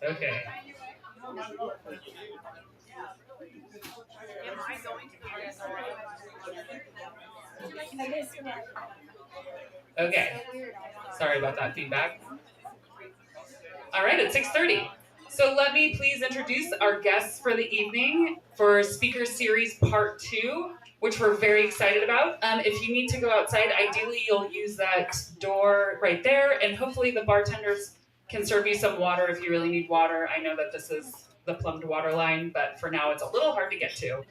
Okay. Okay. Sorry about that feedback. All right, it's 6:30. So let me please introduce our guests for the evening for Speaker Series Part 2, which we're very excited about. If you need to go outside, ideally you'll use that door right there, and hopefully the bartenders can serve you some water if you really need water. I know that this is the plumbed water line, but for now it's a little hard to get to.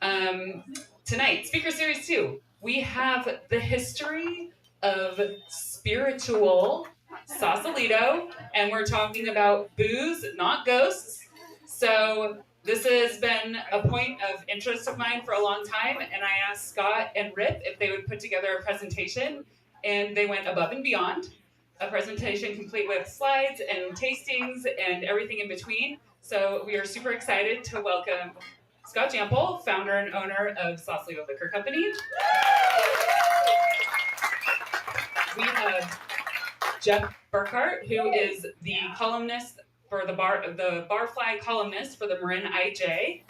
Um, Tonight, Speaker Series 2, we have the history of spiritual Sausalito, and we're talking about booze, not ghosts. So this has been a point of interest of mine for a long time, and I asked Scott and Rip if they would put together a presentation, and they went above and beyond. A presentation complete with slides and tastings and everything in between. So we are super excited to welcome Scott Jampol, founder and owner of Sausalito Liquor Company. We have Jeff Burkhart, who is the columnist for the BarFly columnist for the Marin IJ,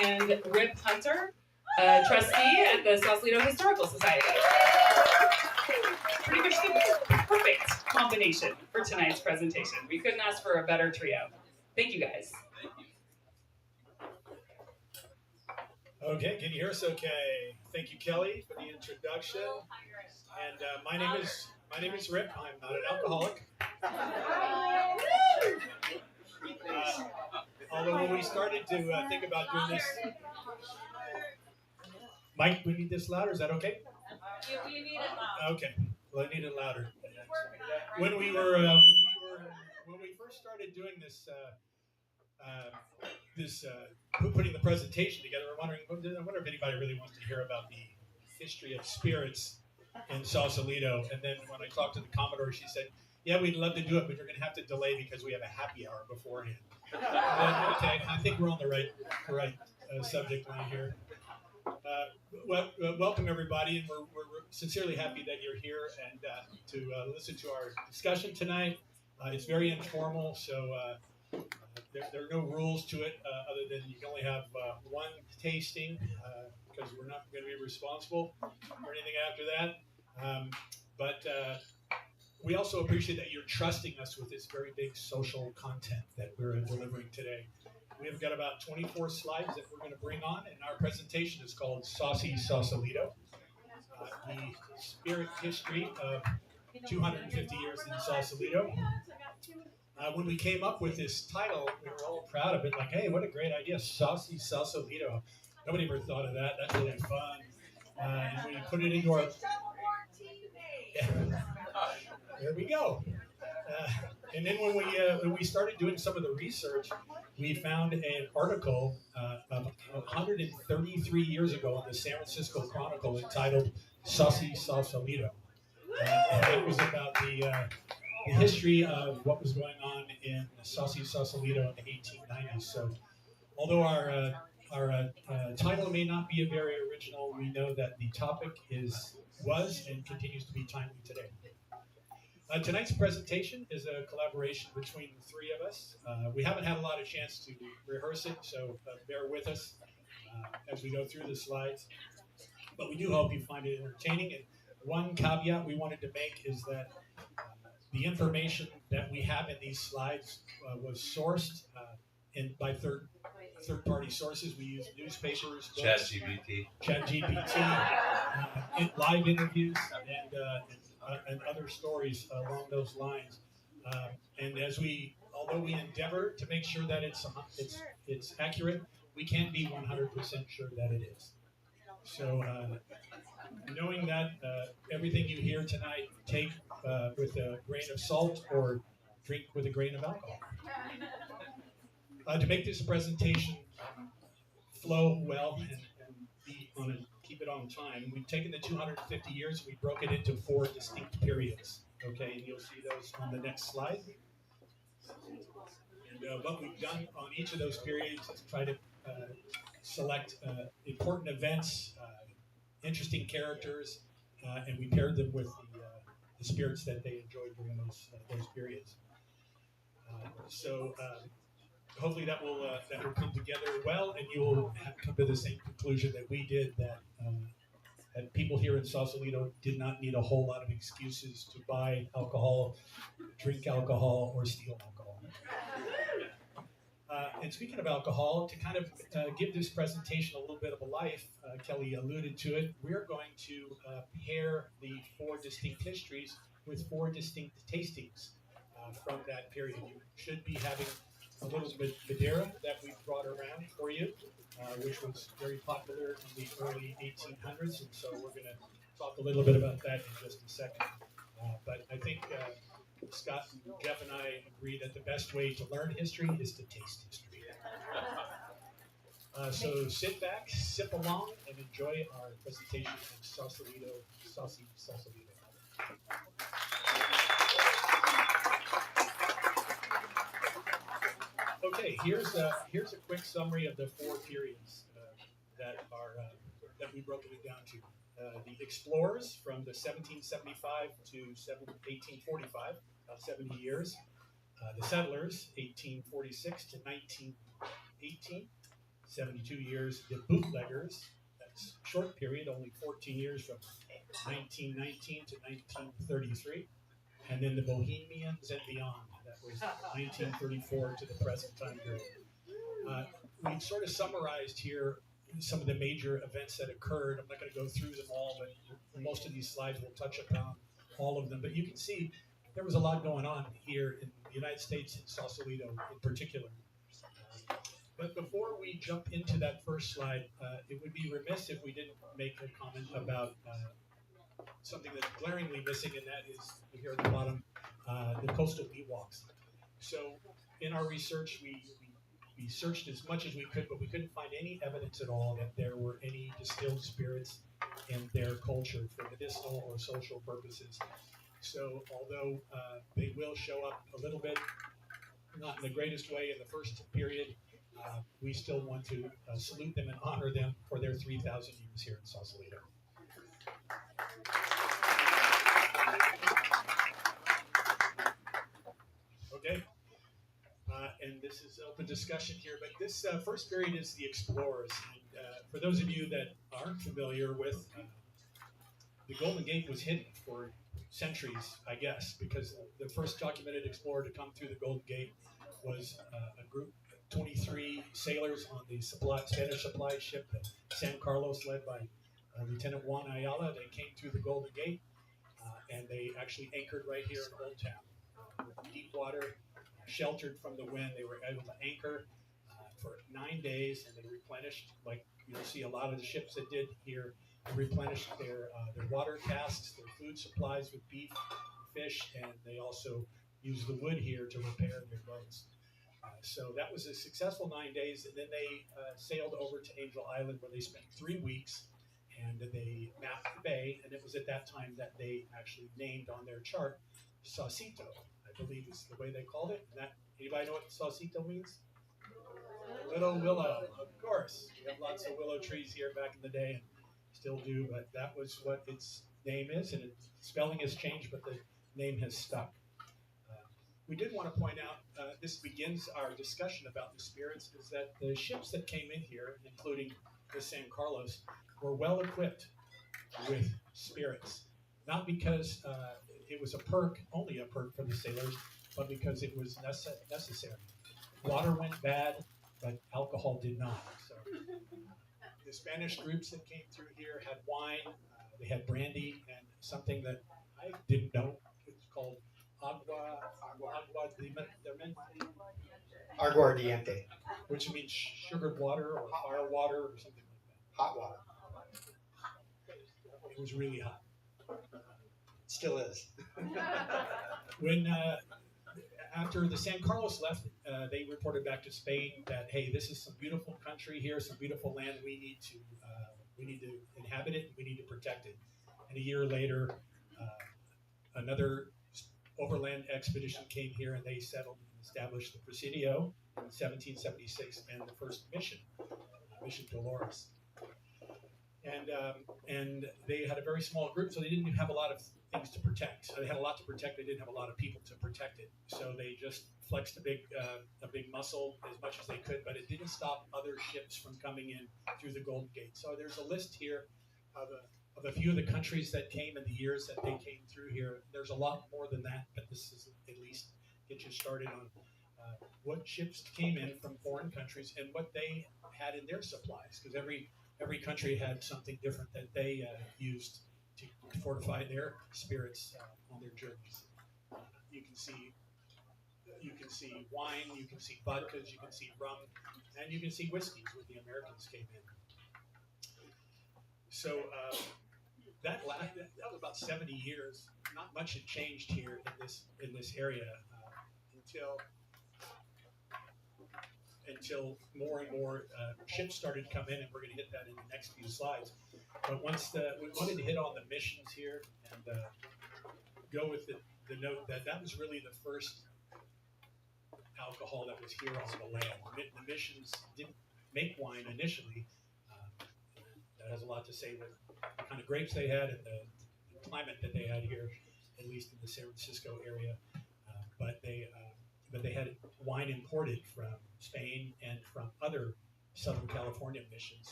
and Rip Hunter, trustee at the Sausalito Historical Society. Pretty much the perfect combination for tonight's presentation. We couldn't ask for a better trio. Thank you, guys. Okay, can you hear us okay? Thank you, Kelly, for the introduction. And my name is Rip. I'm not an alcoholic. Although when we started to think about doing this, Mike, we need this louder. Is that okay? You need it loud. Okay, well, I need it louder. When we first started doing this. Putting the presentation together, I wonder if anybody really wants to hear about the history of spirits in Sausalito. And then when I talked to the Commodore, she said, "Yeah, we'd love to do it, but you're going to have to delay because we have a happy hour beforehand." Okay, I think we're on the right subject line here. Welcome everybody, and we're sincerely happy that you're here and to listen to our discussion tonight. It's very informal, so. There are no rules to it other than you can only have one tasting because we're not going to be responsible for anything after that. But we also appreciate that you're trusting us with this very big social content that we're delivering today. We've got about 24 slides that we're going to bring on, and our presentation is called Sausy Sausalito, the spirit history of 250 years in Sausalito. When we came up with this title, we were all proud of it. Like, hey, what a great idea, Saucy Sausalito. Nobody ever thought of that. That's really fun. And we put it into our... Yeah. There we go. And then when we started doing some of the research, we found an article of 133 years ago in the San Francisco Chronicle entitled Sausy Sausalito. And it was about the history of what was going on in Saucy Sausalito in the 1890s. So, although our title may not be a very original, we know that the topic was and continues to be timely today. Tonight's presentation is a collaboration between the three of us. We haven't had a lot of chance to rehearse it, so bear with us as we go through the slides. But we do hope you find it entertaining. And one caveat we wanted to make is that the information that we have in these slides was sourced by third-party sources. We use newspapers, books, ChatGPT, live interviews, and other stories along those lines. And although we endeavor to make sure that it's accurate, we can't be 100% sure that it is. So, knowing that everything you hear tonight, take with a grain of salt or drink with a grain of alcohol. To make this presentation flow well and keep it on time, we've taken the 250 years and we broke it into 4 distinct periods. Okay, and you'll see those on the next slide. And what we've done on each of those periods is try to select important events, interesting characters, and we paired them with the spirits that they enjoyed during those periods. Hopefully that will come together well, and you will come to the same conclusion that we did, that people here in Sausalito did not need a whole lot of excuses to buy alcohol, drink alcohol, or steal alcohol. And speaking of alcohol, to kind of give this presentation a little bit of a life, Kelly alluded to it, we're going to pair the 4 distinct histories with 4 distinct tastings from that period. You should be having a little bit Madeira that we brought around for you, which was very popular in the early 1800s, and so we're going to talk a little bit about that in just a second. But I think Scott and Jeff and I agree that the best way to learn history is to taste history. So sit back, sip along, and enjoy our presentation of Sausalito, Saucy Sausalito. Okay, here's a quick summary of the 4 periods that we broke it down to. The explorers from the 1775 to 1845, about 70 years. The settlers, 1846 to 1918, 72 years. The bootleggers, that's a short period, only 14 years, from 1919 to 1933. And then the Bohemians and beyond, that was 1934 to the present time period. We've sort of summarized here some of the major events that occurred. I'm not going to go through them all, but most of these slides will touch upon all of them. But you can see there was a lot going on here in the United States, in Sausalito in particular. But before we jump into that first slide, it would be remiss if we didn't make a comment about something that's glaringly missing, and that is here at the bottom, the coastal beat walks. So in our research, we searched as much as we could, but we couldn't find any evidence at all that there were any distilled spirits in their culture for medicinal or social purposes. So although they will show up a little bit, not in the greatest way in the first period, we still want to salute them and honor them for their 3,000 years here in Sausalito. Okay, and this is open discussion here, but this first period is the explorers. And for those of you that aren't familiar with, the Golden Gate was hidden for centuries, I guess, because the first documented explorer to come through the Golden Gate was a group, 23 sailors on the Spanish supply ship, the San Carlos, led by Lieutenant Juan Ayala. They came through the Golden Gate, and they actually anchored right here in Old Town. With deep water, sheltered from the wind, they were able to anchor for 9 days, and they replenished, like you'll see a lot of the ships that did here, replenished their water casks, their food supplies with beef, fish, and they also used the wood here to repair their boats. So that was a successful 9 days, and then they sailed over to Angel Island, where they spent 3 weeks, and they mapped the bay, and it was at that time that they actually named on their chart Sausalito, I believe is the way they called it. And anybody know what Sausalito means? Little willow, of course. We have lots of willow trees here back in the day, and still do, but that was what its name is, and its spelling has changed, but the name has stuck. We did want to point out, this begins our discussion about the spirits, is that the ships that came in here, including the San Carlos, were well equipped with spirits. Not because it was only a perk for the sailors, but because it was necessary. Water went bad, but alcohol did not. So the Spanish groups that came through here had wine, they had brandy, and something that I didn't know. It's called aguardiente, which means sugared water or fire water or something like that. hot water. It was really hot. Still is. When after the San Carlos left, they reported back to Spain that, hey, this is some beautiful country here, some beautiful land. We need to inhabit it. We need to protect it. And a year later, another overland expedition came here, and they settled and established the Presidio in 1776 and the first mission, Mission Dolores. and they had a very small group, so they didn't have a lot of things to protect. So they had a lot to protect. They didn't have a lot of people to protect it. So they just flexed a big muscle as much as they could, but it didn't stop other ships from coming in through the Golden Gate. So there's a list here of a few of the countries that came and the years that they came through here. There's a lot more than that, but this is at least get you started on what ships came in from foreign countries and what they had in their supplies, because every country had something different that they used to fortify their spirits on their journeys. You can see wine, you can see vodkas, you can see rum, and you can see whiskeys when the Americans came in. So that was about 70 years. Not much had changed here in this area until more and more ships started to come in, and we're going to hit that in the next few slides. But we wanted to hit on the missions here and go with the note that was really the first alcohol that was here on the land. The missions didn't make wine initially. That has a lot to say with the kind of grapes they had and the climate that they had here, at least in the San Francisco area. But they had wine imported from Spain and from other Southern California missions.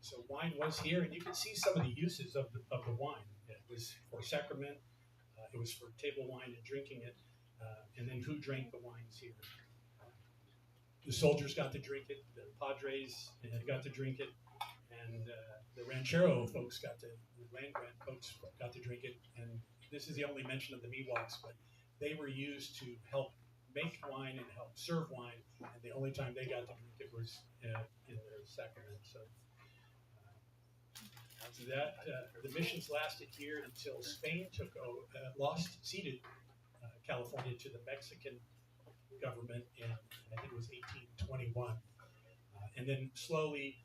So wine was here, and you can see some of the uses of the wine. It was for sacrament, it was for table wine and drinking it, and then who drank the wines here? The soldiers got to drink it, the padres got to drink it, and the ranchero folks the land grant folks got to drink it. And this is the only mention of the Miwoks, but they were used to help make wine and help serve wine, and the only time they got to drink it was in their sacrament. So after that, the missions lasted here until Spain ceded California to the Mexican government in, I think it was 1821. And then slowly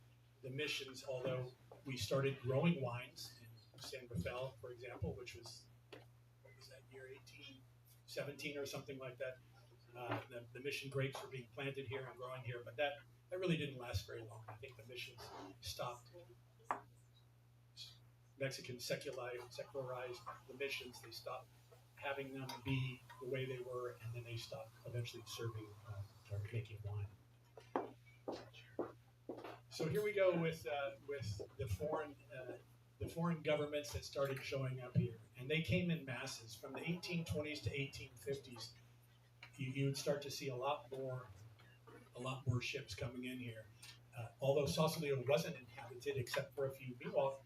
the missions, although we started growing wines in San Rafael, for example, which was, what was that year, 1817 or something like that. The mission grapes were being planted here and growing here, but that really didn't last very long. I think the missions stopped. Mexicans secularized the missions. They stopped having them be the way they were, and then they stopped eventually serving or making wine. So here we go with the foreign governments that started showing up here, and they came in masses from the 1820s to 1850s. You would start to see a lot more ships coming in here. Although Sausalito wasn't inhabited except for a few Miwok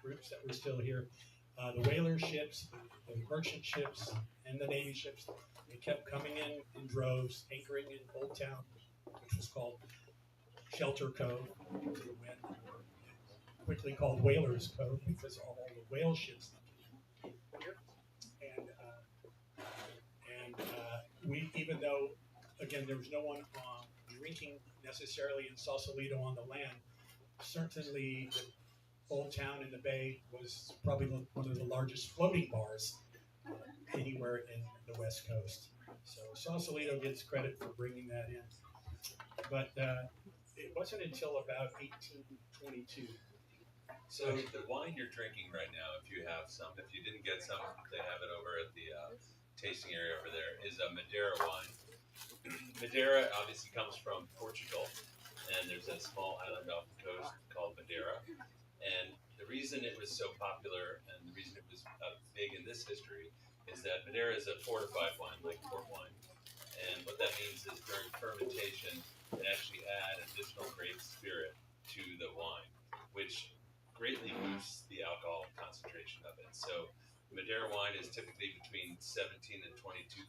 groups that were still here, the whaler ships, the merchant ships, and the Navy ships, they kept coming in droves, anchoring in Old Town, which was called Shelter Cove to the wind, quickly called Whalers Cove because of all the whale ships that came here. We, even though, again, there was no one drinking necessarily in Sausalito on the land, certainly the Old Town in the Bay was probably one of the largest floating bars anywhere in the West Coast. So Sausalito gets credit for bringing that in. But it wasn't until about 1822. So the wine you're drinking right now, if you have some, if you didn't get some, they have it over at the tasting area over there, is a Madeira wine. Madeira obviously comes from Portugal, and there's a small island off the coast called Madeira. And the reason it was so popular and the reason it was big in this history is that Madeira is a fortified wine, like port wine. And what that means is during fermentation, they actually add additional grape spirit to the wine, which greatly boosts the alcohol concentration of it. So Madeira wine is typically between 17 and 22%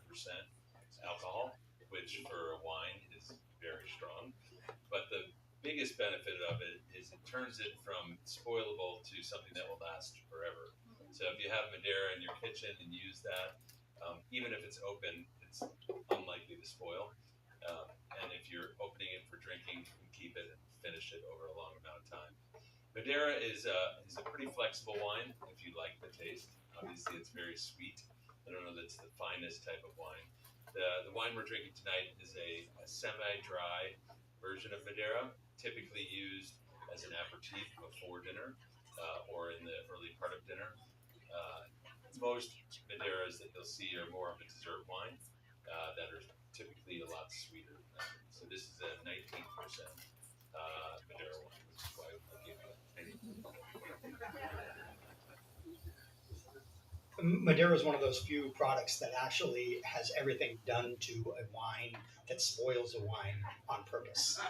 alcohol, which for a wine is very strong. But the biggest benefit of it is it turns it from spoilable to something that will last forever. So if you have Madeira in your kitchen and use that, even if it's open, it's unlikely to spoil. And if you're opening it for drinking, you can keep it and finish it over a long amount of time. Madeira is a pretty flexible wine if you like the taste. Obviously, it's very sweet. I don't know that it's the finest type of wine. The wine we're drinking tonight is a semi-dry version of Madeira, typically used as an aperitif before dinner. part of dinner. Most Madeiras that you'll see are more of a dessert wine that are typically a lot sweeter. So this is a 19% Madeira wine, which is why I'll give you Madeira is one of those few products that actually has everything done to a wine that spoils a wine on purpose.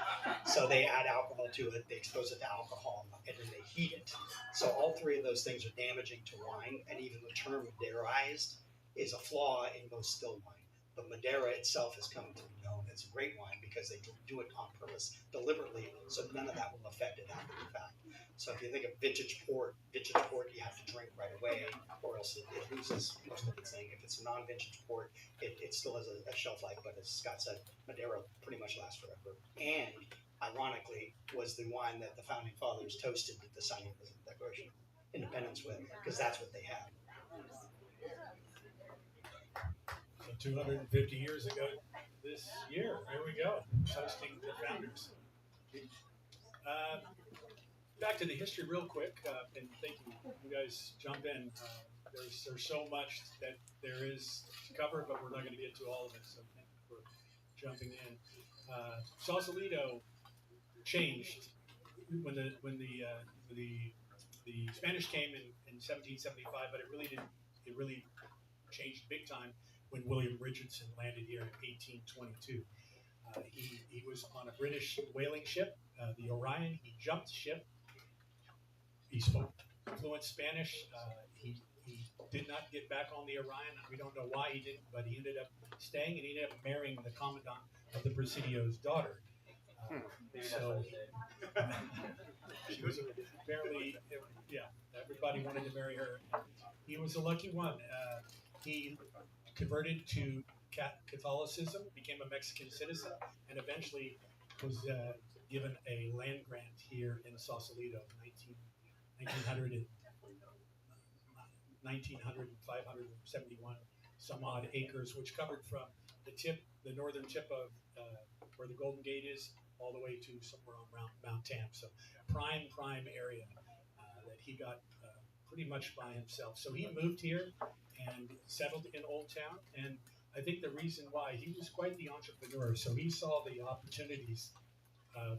So they add alcohol to it, they expose it to alcohol, and then they heat it. So all three of those things are damaging to wine, and even the term Madeirized is a flaw in most still wine. But Madeira itself has come to be known as a great wine because they do it on purpose, deliberately, so none of that will affect it after the fact. So if you think of vintage port you have to drink right away, or else it loses most of its thing. If it's a non-vintage port, it still has a shelf life, but as Scott said, Madeira pretty much lasts forever. And ironically, was the wine that the founding fathers toasted at the signing of the Declaration of Independence with, because that's what they had. So 250 years ago this year, there we go, toasting the founders. Back to the history real quick, and thank you. You guys jump in. There's so much that there is to cover, but we're not going to get to all of it. So thank you for jumping in. Sausalito changed when the Spanish came in 1775, but it really didn't. It really changed big time when William Richardson landed here in 1822. He was on a British whaling ship, the Orion. He jumped ship. He spoke fluent Spanish. He did not get back on the Orion. We don't know why he didn't, but he ended up staying, and he ended up marrying the commandant of the Presidio's daughter. So she was apparently, everybody wanted to marry her. He was a lucky one. He converted to Catholicism, became a Mexican citizen, and eventually was given a land grant here in Sausalito, 1900 and 571 some odd acres, which covered from the northern tip of where the Golden Gate is, all the way to somewhere around Mount Tam. So prime area that he got pretty much by himself. So he moved here and settled in Old Town, and I think the reason why, he was quite the entrepreneur. So he saw the opportunities of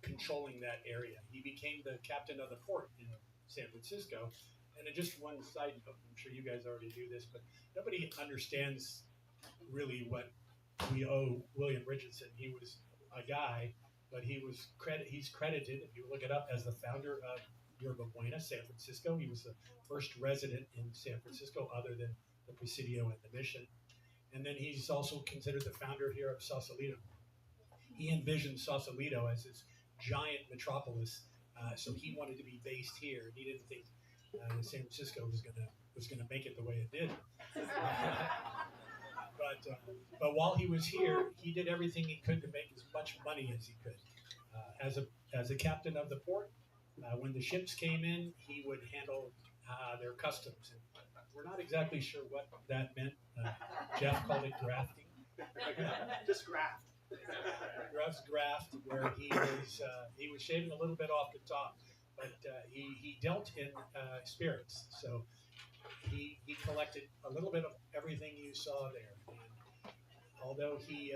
controlling that area. He became the captain of the port in San Francisco. And just one side note, I'm sure you guys already do this, but nobody understands really what we owe William Richardson. He was a guy, but he's credited, if you look it up, as the founder of Yerba Buena, San Francisco. He was the first resident in San Francisco other than the Presidio and the Mission. And then he's also considered the founder here of Sausalito. He envisioned Sausalito as this giant metropolis, so he wanted to be based here. He didn't think San Francisco was gonna make it the way it did. But while he was here, he did everything he could to make as much money as he could. As a captain of the port, when the ships came in, he would handle their customs. And we're not exactly sure what that meant. Jeff called it grafting. Just graft. Graft, where he was shaving a little bit off the top, but he dealt in spirits. So he collected a little bit of everything you saw there. And although he,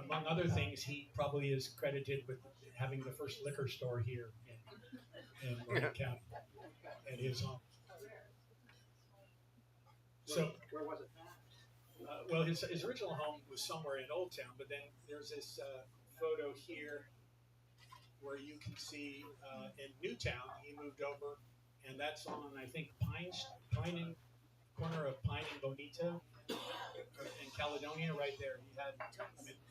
among other things, he probably is credited with having the first liquor store here in Marin County at his home. So where was it? Well, his original home was somewhere in Old Town, but then there's this photo here where you can see in Newtown he moved over, and that's on, I think, corner of Pine and Bonita in Caledonia, right there.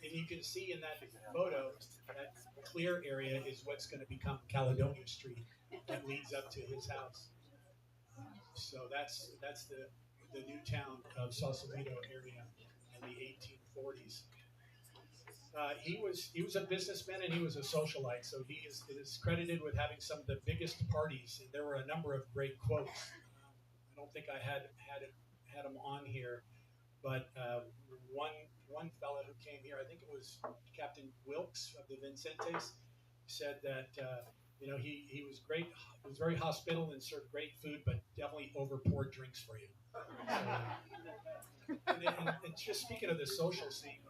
And you can see in that photo that clear area is what's going to become Caledonia Street that leads up to his house. So that's the new town of Sausalito area in the 1840s. He was a businessman and he was a socialite, so he is credited with having some of the biggest parties. And there were a number of great quotes. I don't think I had him on here, but one fellow who came here, I think it was Captain Wilkes of the Vincentes, said that he was great. He was very hospitable and served great food, but definitely over poured drinks for you. And just speaking of the social scene,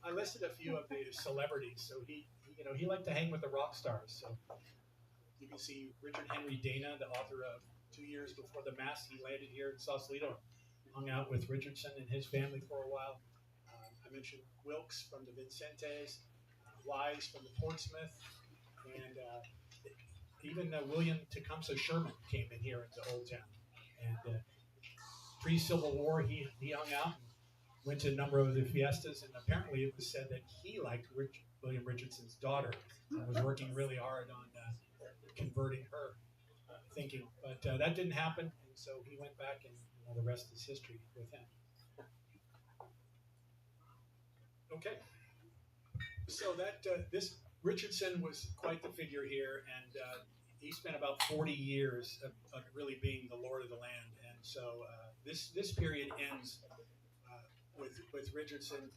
I listed a few of the celebrities. So he liked to hang with the rock stars. So you can see Richard Henry Dana, the author of 2 Years Before the Mass. He landed here in Sausalito, hung out with Richardson and his family for a while. I mentioned Wilkes from the Vincentes, Wise from the Portsmouth, and even William Tecumseh Sherman came in here into Old Town. And pre-Civil War, he hung out and went to a number of the fiestas, and apparently it was said that he liked William Richardson's daughter and was working really hard on converting her thinking. But that didn't happen, and so he went back, and the rest is history with him. Okay. So this Richardson was quite the figure here, and he spent about 40 years of really being the lord of the land. And so this period ends with Richardson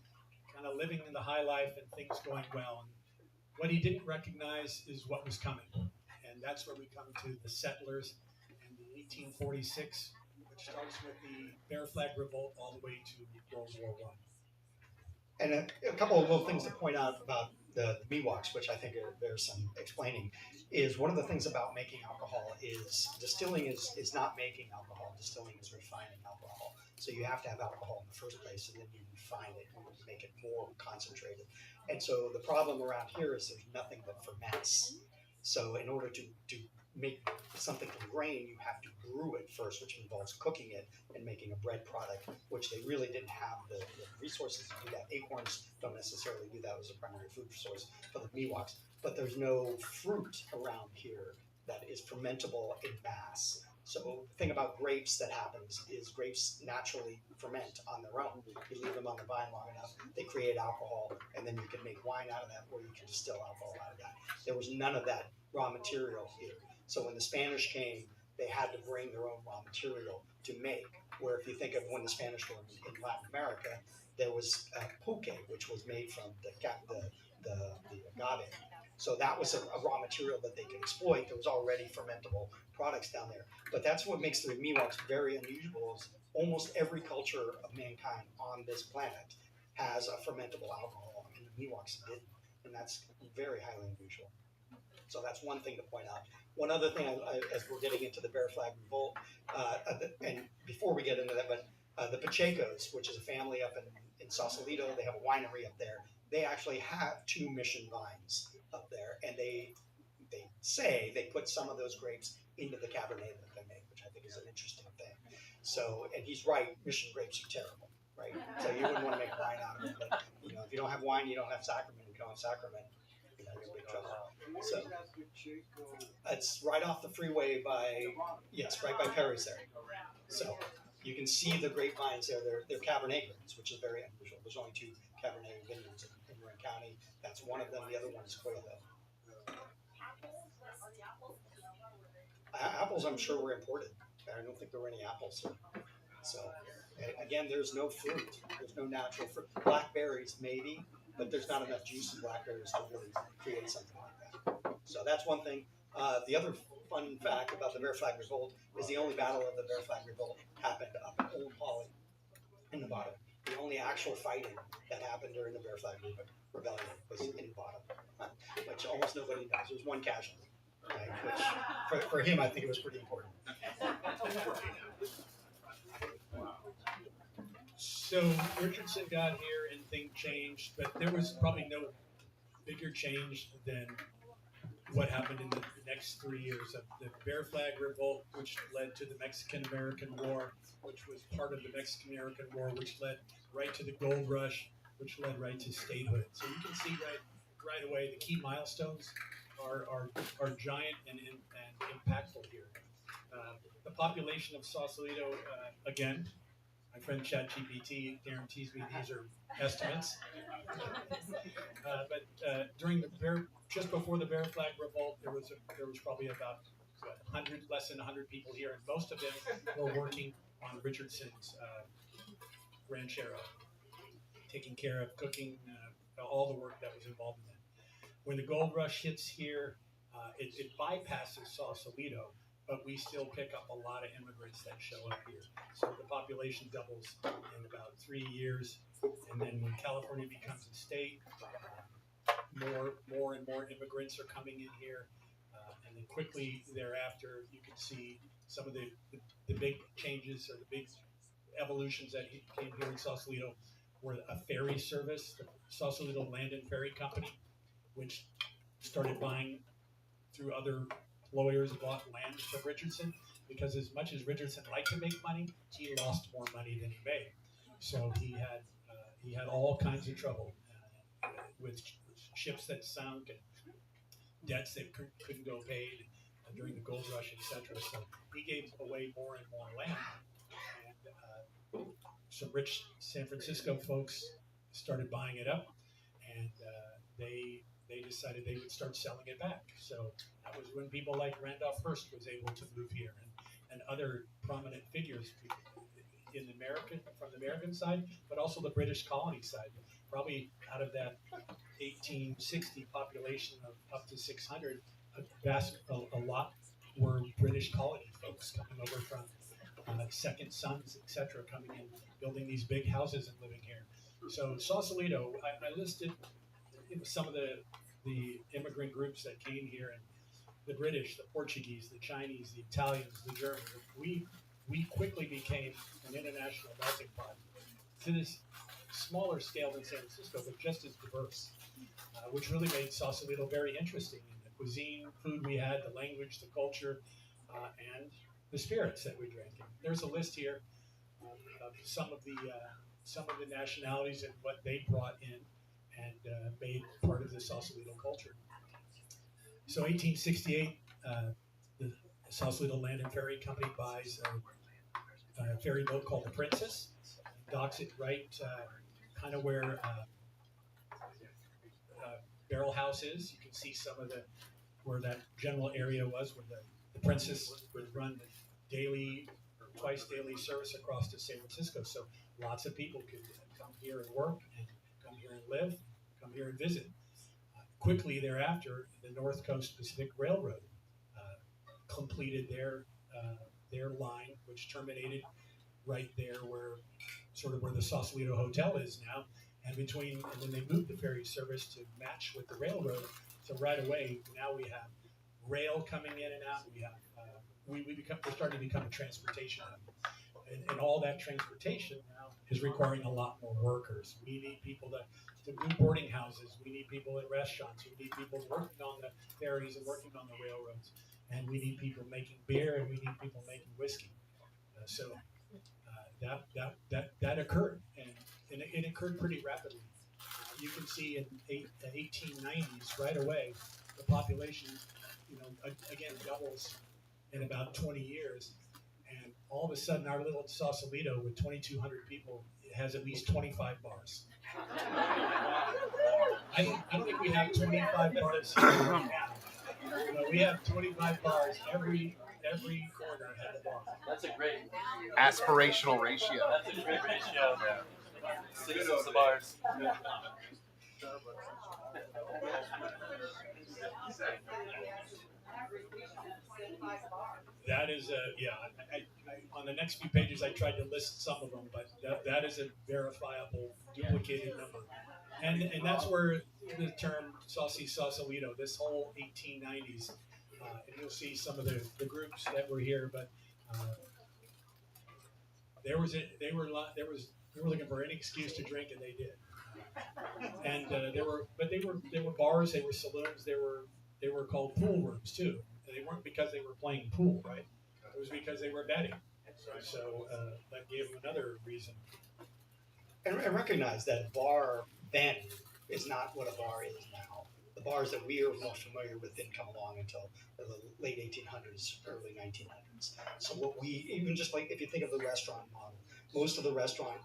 kind of living in the high life and things going well. And what he didn't recognize is what was coming, and that's where we come to the settlers and the 1846, which starts with the Bear Flag Revolt all the way to World War I. And a couple of little things to point out about the Miwoks, which I think there's some explaining, is one of the things about making alcohol is distilling is not making alcohol. Distilling is refining alcohol. So you have to have alcohol in the first place, and then you refine it and make it more concentrated. And so the problem around here is there's nothing that ferments. So in order to make something from grain, you have to brew it first, which involves cooking it and making a bread product, which they really didn't have the resources to do that. Acorns don't necessarily do that as a primary food source for the Miwoks, but there's no fruit around here that is fermentable in mass. So the thing about grapes that happens is grapes naturally ferment on their own. You leave them on the vine long enough, they create alcohol, and then you can make wine out of that, or you can distill alcohol out of that. There was none of that raw material here. So when the Spanish came, they had to bring their own raw material to make. Where if you think of when the Spanish were in Latin America, there was pulque, which was made from the agave. So that was a raw material that they could exploit. There was already fermentable products down there. But that's what makes the Miwoks very unusual. Is almost every culture of mankind on this planet has a fermentable alcohol, and the Miwoks didn't. And that's very highly unusual. So that's one thing to point out. One other thing, as we're getting into the Bear Flag Revolt, and before we get into that, but the Pachecos, which is a family up in Sausalito, they have a winery up there. They actually have 2 mission vines up there, and they say they put some of those grapes into the Cabernet that they make, which I think is an interesting thing. So, and he's right, mission grapes are terrible, right? So you wouldn't want to make wine out of it, but if you don't have wine, you don't have sacrament. If you don't have sacrament, you're in big trouble. So it's right off the freeway right by Perry's there. So you can see the grapevines there. They're Cabernet grapes, which is very unusual. There's only 2 Cabernet vineyards in Marin County. That's one of them. The other one is Coelho. Apples, I'm sure, were imported. I don't think there were any apples here. So again, there's no fruit. There's no natural fruit. Blackberries, maybe, but there's not enough juice in blackberries to really create something like that. So that's one thing. The other fun fact about the Bear Flag Revolt is the only battle of the Bear Flag Revolt happened up in Old Holly in Nevada. The only actual fighting that happened during the Bear Flag Rebellion was in Nevada, which almost nobody knows. There was one casualty, right? Which for him, I think it was pretty important. So Richardson got here and things changed, but there was probably no bigger change than what happened in the next 3 years of the Bear Flag Revolt, which led to the Mexican-American War, which was part of the Mexican-American War, which led right to the Gold Rush, which led right to statehood. So you can see right away the key milestones are giant and impactful here. The population of Sausalito, again, my friend ChatGPT guarantees me these are estimates. But during just before the Bear Flag Revolt, there was probably about 100, less than 100 people here, and most of them were working on Richardson's ranchero, taking care of cooking, all the work that was involved in that. When the gold rush hits here, It bypasses Sausalito, but we still pick up a lot of immigrants that show up here. So the population doubles in about 3 years, and then when California becomes a state, more and more immigrants are coming in here, and then quickly thereafter, you can see some of the big changes or the big evolutions that came here in Sausalito were a ferry service, the Sausalito Land and Ferry Company, which started buying through other lawyers, bought land from Richardson, because as much as Richardson liked to make money, he lost more money than he made. So he had all kinds of trouble with ships that sunk and debts that couldn't go paid during the gold rush, etc. So he gave away more and more land, and some rich San Francisco folks started buying it up, and they decided they would start selling it back. So that was when people like Randolph Hearst was able to move here, and other prominent figures in from the American side, but also the British colony side. Probably out of that 1860 population of up to 600, a lot were British colony folks coming over from second sons, etc., coming in, building these big houses and living here. So Sausalito, I listed some of the immigrant groups that came here, and the British, the Portuguese, the Chinese, the Italians, the Germans. We quickly became an international melting pot to this smaller scale than San Francisco, but just as diverse, which really made Sausalito very interesting in the cuisine, food we had, the language, the culture, and the spirits that we drank. And there's a list here of some of the nationalities and what they brought in and made part of the Sausalito culture. So 1868, the Sausalito Land and Ferry Company buys a ferry boat called the Princess, docks it right kind of where Barrel House is. You can see some of where that general area was, where the Princess would run twice daily service across to San Francisco. So lots of people could come here and work, and come here and live, come here and visit. Quickly thereafter, the North Coast Pacific Railroad completed their line, which terminated right there where the Sausalito Hotel is now, and then they moved the ferry service to match with the railroad. So right away, now we have rail coming in and out. We have we're starting to become a transportation hub, and all that transportation now is requiring a lot more workers. We need people to do boarding houses. We need people in restaurants. We need people working on the ferries and working on the railroads, and we need people making beer, and we need people making whiskey. So that occurred, and it occurred pretty rapidly. You can see in the 1890s, right away, the population, again doubles in about 20 years, and all of a sudden, our little Sausalito with 2,200 people has at least 25 bars. I don't think we have 25 bars here right now. We have 25 bars. Every corner has a bar. That's a great aspirational ratio. That's a great ratio. Yeah. 6 of the bars. That is on the next few pages, I tried to list some of them, but that is a verifiable, duplicated number. And that's where the term Saucy Sausalito, this whole 1890s, and you'll see some of the groups that were here, but they were looking for any excuse to drink, and they did. And there were bars, they were saloons, they were called pool rooms too. And they weren't because they were playing pool, right? It was because they were betting. So that gave them another reason. And recognize that bar then is not what a bar is now. The bars that we are most familiar with didn't come along until the late 1800s, early 1900s. So even just like if you think of the restaurant model, most of the restaurant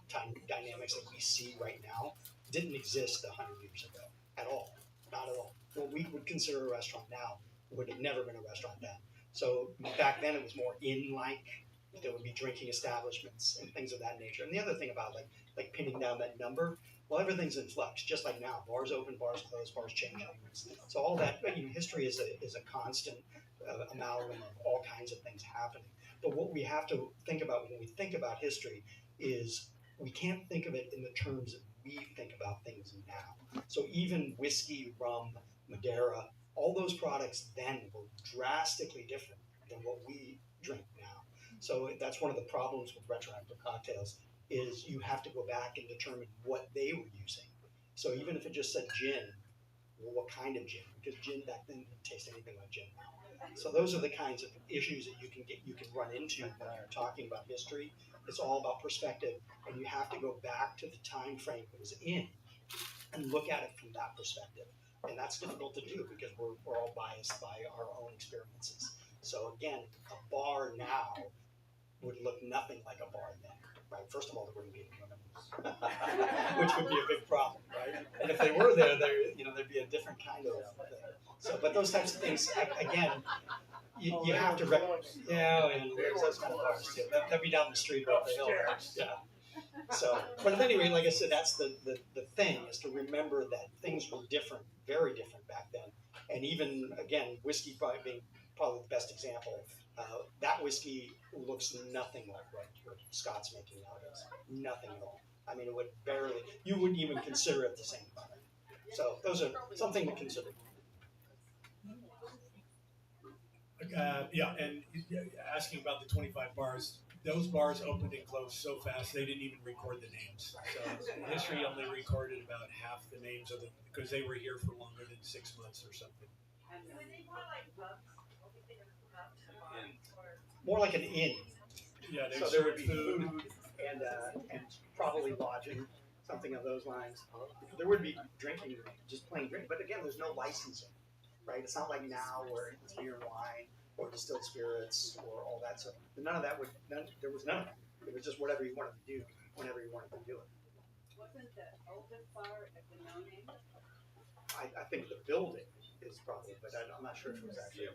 dynamics that we see right now didn't exist 100 years ago at all. Not at all. What we would consider a restaurant now would have never been a restaurant then. So back then it was more inn-like. There would be drinking establishments and things of that nature. And the other thing about like pinning down that number, Well, everything's in flux, just like now. Bars open, bars close, bars change. So all that, history is a constant amalgam of all kinds of things happening. But what we have to think about when we think about history is we can't think of it in the terms that we think about things now. So even whiskey, rum, Madeira, all those products then were drastically different than what we drink now. So that's one of the problems with retroactive cocktails is you have to go back and determine what they were using. So even if it just said gin, well, what kind of gin? Because gin back then didn't taste anything like gin now. So those are the kinds of issues that you can run into when you're talking about history. It's all about perspective, and you have to go back to the time frame it was in and look at it from that perspective. And that's difficult to do because we're all biased by our own experiences. So again, a bar now would look nothing like a bar then, right? First of all, there wouldn't be any women, which would be a big problem, right? And if they were there, there'd be a different kind of thing. So, but those types of things, again, you have to and there's those kind of bars too. That'd be down the street up the hill. Yeah. So, but anyway, like I said, that's the thing is to remember that things were different, very different back then. And even again, whiskey being probably the best example. That whiskey looks nothing like what Scott's making nowadays. Nothing at all. I mean, you wouldn't even consider it the same product. So those are something to consider. And asking about the 25 bars, those bars opened and closed so fast they didn't even record the names. So history only recorded about half the names of them because they were here for longer than 6 months or something. More like an inn. Yeah, so there would be food and probably lodging, something of those lines. There would be drinking, just plain drink. But again, there's no licensing, right? It's not like now where it's beer and wine or distilled spirits or all that stuff. None of that there was none of that. It was just whatever you wanted to do, whenever you wanted to do it. Wasn't the open bar at the no name? I think the building is probably, but I'm not sure if it was actually.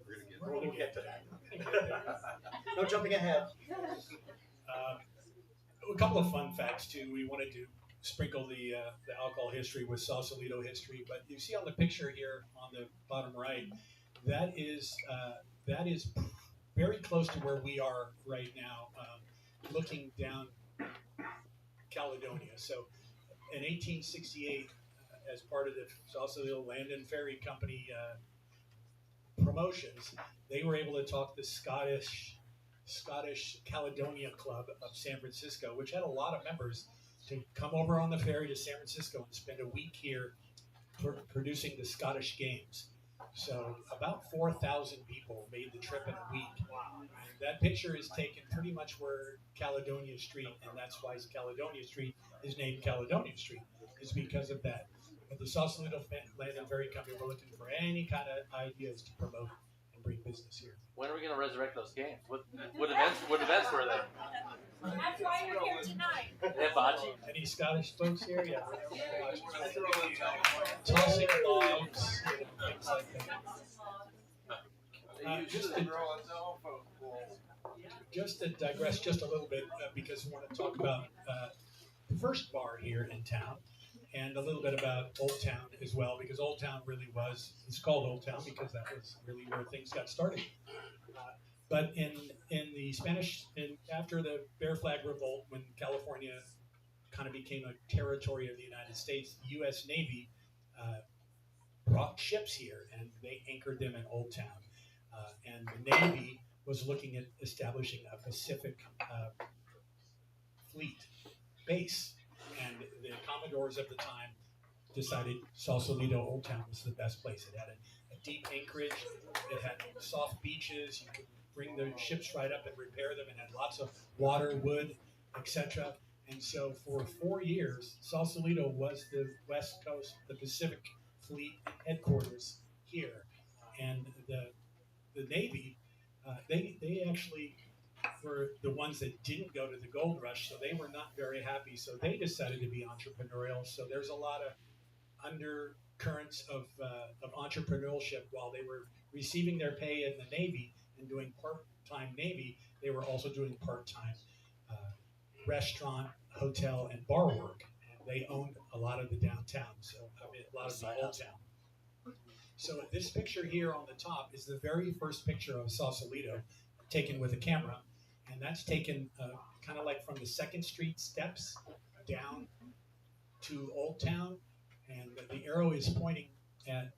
We'll get to that. No jumping ahead. A couple of fun facts too. We wanted to sprinkle the alcohol history with Sausalito history, but you see on the picture here on the bottom right, that is very close to where we are right now, looking down Caledonia. So in 1868, as part of the Sausalito Land and Ferry Company promotions, they were able to talk the Scottish Caledonia Club of San Francisco, which had a lot of members, to come over on the ferry to San Francisco and spend a week here producing the Scottish Games. So about 4,000 people made the trip in a week. And that picture is taken pretty much where Caledonia Street, and that's why Caledonia Street is named Caledonia Street, is because of that. But the Sausalito Land and Ferry Company were looking for any kind of ideas to promote and bring business here. When are we going to resurrect those games? What events were there? That's why you're here tonight. Hibachi? Any Scottish folks here? Yeah. Tossing logs, things like that. Just to digress just a little bit, because we want to talk about the first bar here in town, and a little bit about Old Town as well, because Old Town really it's called Old Town because that was really where things got started. But in the Spanish, after the Bear Flag Revolt, when California kind of became a territory of the United States, the U.S. Navy brought ships here, and they anchored them in Old Town. And the Navy was looking at establishing a Pacific fleet base. And the Commodores of the time decided Sausalito Old Town was the best place. It had a deep anchorage, it had soft beaches, you could bring the ships right up and repair them, and had lots of water, wood, etc. And so for 4 years, Sausalito was the West Coast, the Pacific Fleet headquarters here. And the Navy, they actually were the ones that didn't go to the gold rush, so they were not very happy. So they decided to be entrepreneurial. So there's a lot of undercurrents of entrepreneurship. While they were receiving their pay in the Navy and doing part-time Navy, they were also doing part-time restaurant, hotel, and bar work. And they owned a lot of the downtown, so I mean, a lot of the old town. So this picture here on the top is the very first picture of Sausalito taken with a camera, and that's taken kind of like from the 2nd Street steps down to Old Town, and the arrow is pointing at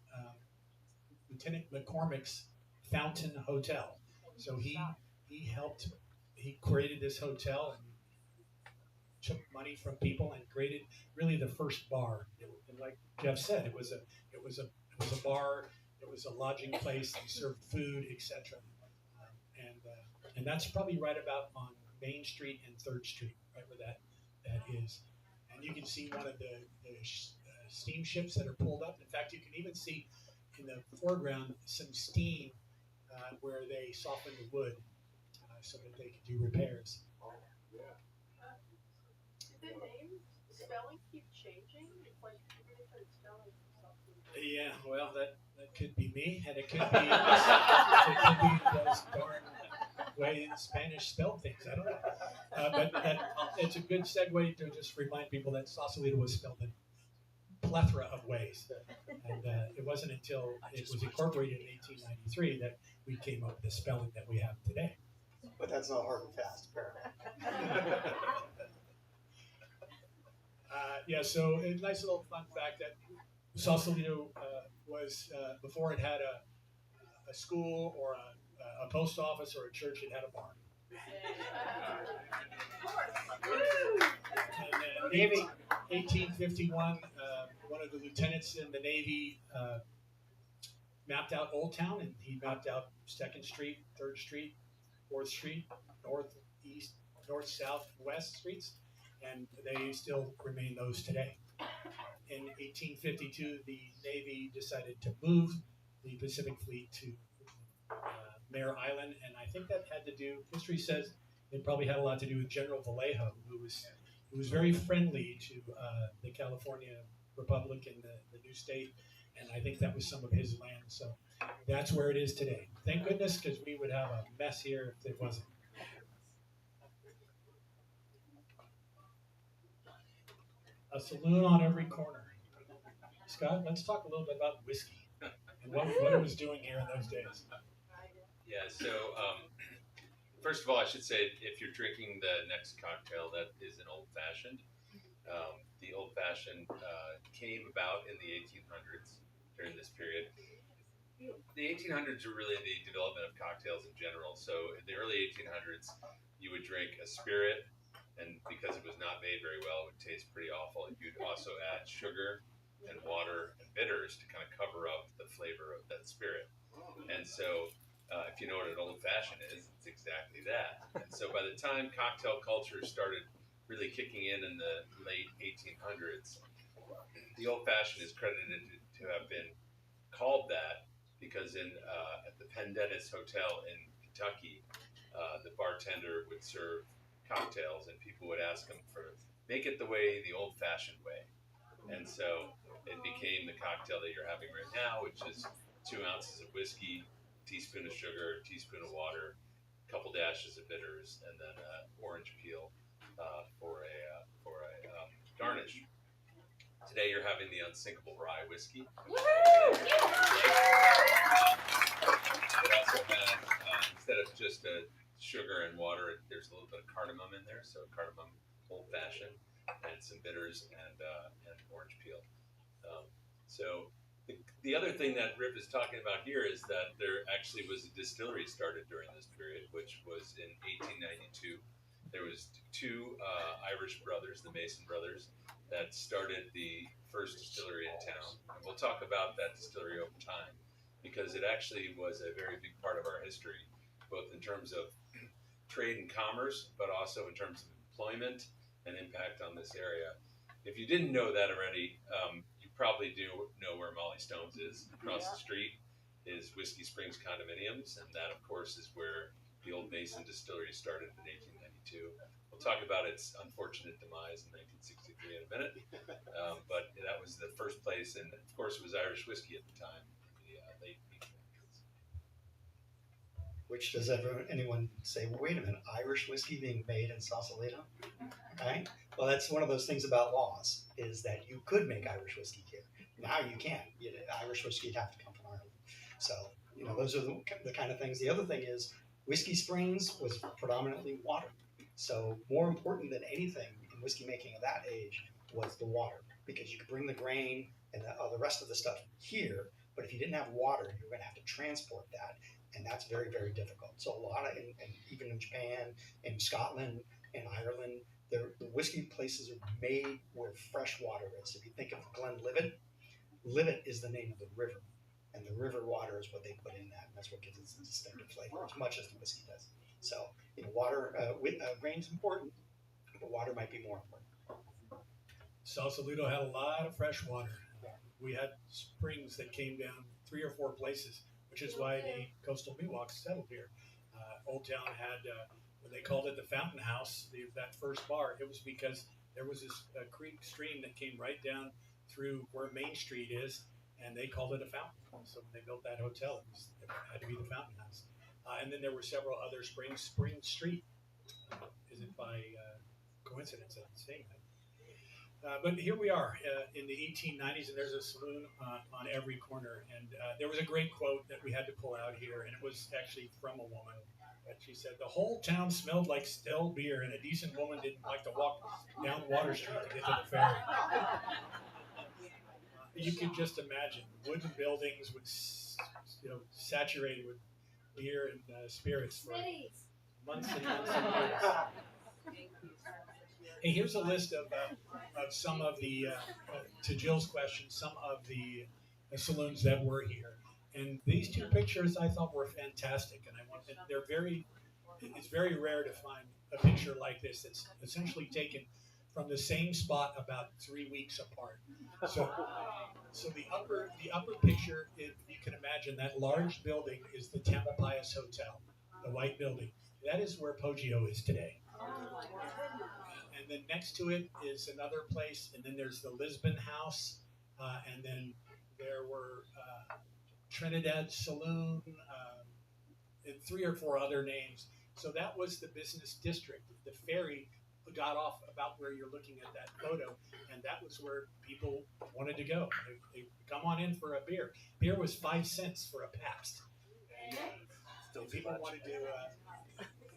Lieutenant McCormick's Fountain Hotel. So he created this hotel and took money from people and created really the first bar. And like Jeff said, it was a bar. It was a lodging place. They served food, etc. And that's probably right about on Main Street and 3rd Street, right where that is. And you can see one of the steamships that are pulled up. In fact, you can even see in the foreground some steam where they soften the wood so that they can do repairs. The name spelling keep changing? It's like different spelling. Yeah, well, that could be me, and it could be those darn way Spanish spell things. I don't know. But it's a good segue to just remind people that Sausalito was spelled in a plethora of ways. And it wasn't until it was incorporated in 1893 that we came up with the spelling that we have today. But that's not hard and fast, apparently. Yeah, so a nice little fun fact that Sausalito was, before it had a school or a post office or a church, it had a barn. And then in 1851, one of the lieutenants in the Navy mapped out Old Town, and he mapped out 2nd Street, 3rd Street, 4th Street, North, East, North, South, West streets, and they still remain those today. In 1852, the Navy decided to move the Pacific Fleet to Mare Island, and I think that had to do, history says it probably had a lot to do with General Vallejo, who was very friendly to the California Republic and the new state, and I think that was some of his land. So that's where it is today. Thank goodness, because we would have a mess here if it wasn't. A saloon on every corner. Scott, let's talk a little bit about whiskey and what it was doing here in those days. Yeah, so first of all, I should say if you're drinking the next cocktail, that is an old-fashioned. The old-fashioned came about in the 1800s during this period. The 1800s were really the development of cocktails in general. So in the early 1800s, you would drink a spirit, and because it was not made very well, it would taste pretty awful. You'd also add sugar and water and bitters to kind of cover up the flavor of that spirit. And so if you know what an old-fashioned is, it's exactly that. And so by the time cocktail culture started really kicking in the late 1800s, the old-fashioned is credited to have been called that because at the Pendennis Hotel in Kentucky, the bartender would serve cocktails, and people would ask him for make it the old-fashioned way. And so it became the cocktail that you're having right now, which is 2 ounces of whiskey, teaspoon of sugar, teaspoon of water, a couple dashes of bitters, and then orange peel for a garnish. Today you're having the unsinkable rye whiskey. It also has, instead of just a sugar and water, there's a little bit of cardamom in there, so cardamom old-fashioned, and some bitters and orange peel. So the other thing that Rip is talking about here is that there actually was a distillery started during this period, which was in 1892. There was 2 Irish brothers, the Mason brothers, that started the first distillery in town. And we'll talk about that distillery over time, because it actually was a very big part of our history, both in terms of trade and commerce, but also in terms of employment and impact on this area. If you didn't know that already, you probably do know where Molly Stone's is. Across the street is Whiskey Springs Condominiums, and that, of course, is where the old Mason Distillery started in 1892. We'll talk about its unfortunate demise in 1963 in a minute, but that was the first place, and of course it was Irish whiskey at the time, in the late 1800s. Which does anyone say, well, wait a minute, Irish whiskey being made in Sausalito? right? Well, that's one of those things about laws is that you could make Irish whiskey here. Now you can't. Irish whiskey would have to come from Ireland. So, those are the kind of things. The other thing is Whiskey Springs was predominantly water. So more important than anything in whiskey making of that age was the water, because you could bring the grain and the rest of the stuff here, but if you didn't have water, you were going to have to transport that, and that's very, very difficult. So a lot of, and even in Japan, in Scotland, in Ireland, the whiskey places are made where fresh water is. If you think of Glenlivet, Livet is the name of the river, and the river water is what they put in that, and that's what gives it some distinctive flavor, as much as the whiskey does. So, water, grain's important, but water might be more important. Sausalito had a lot of fresh water. We had springs that came down 3 or 4 places, which is why the coastal Miwoks settled here. Old Town had, when they called it the Fountain House, that first bar, it was because there was this creek stream that came right down through where Main Street is, and they called it a fountain. So when they built that hotel, it had to be the Fountain House. And then there were several other springs. Spring Street isn't by coincidence, I'm saying that. But here we are in the 1890s, and there's a saloon on every corner. And there was a great quote that we had to pull out here, and it was actually from a woman. And she said, "The whole town smelled like stale beer, and a decent woman didn't like to walk down Water Street to get to the ferry." You can just imagine wooden buildings with, saturated with beer and spirits for months and months and months. Hey, here's a list of some of the, to Jill's question, some of the saloons that were here. And these 2 pictures I thought were fantastic, and it's very rare to find a picture like this that's essentially taken from the same spot about 3 weeks apart. So the upper picture, if you can imagine, that large building is the Tamalpais Hotel, the white building. That is where Poggio is today. And then next to it is another place, and then there's the Lisbon House, and then there were Trinidad Saloon, and 3 or 4 other names. So that was the business district. The ferry got off about where you're looking at that photo, and that was where people wanted to go. They come on in for a beer. Beer was 5 cents for a Pabst. And people wanted to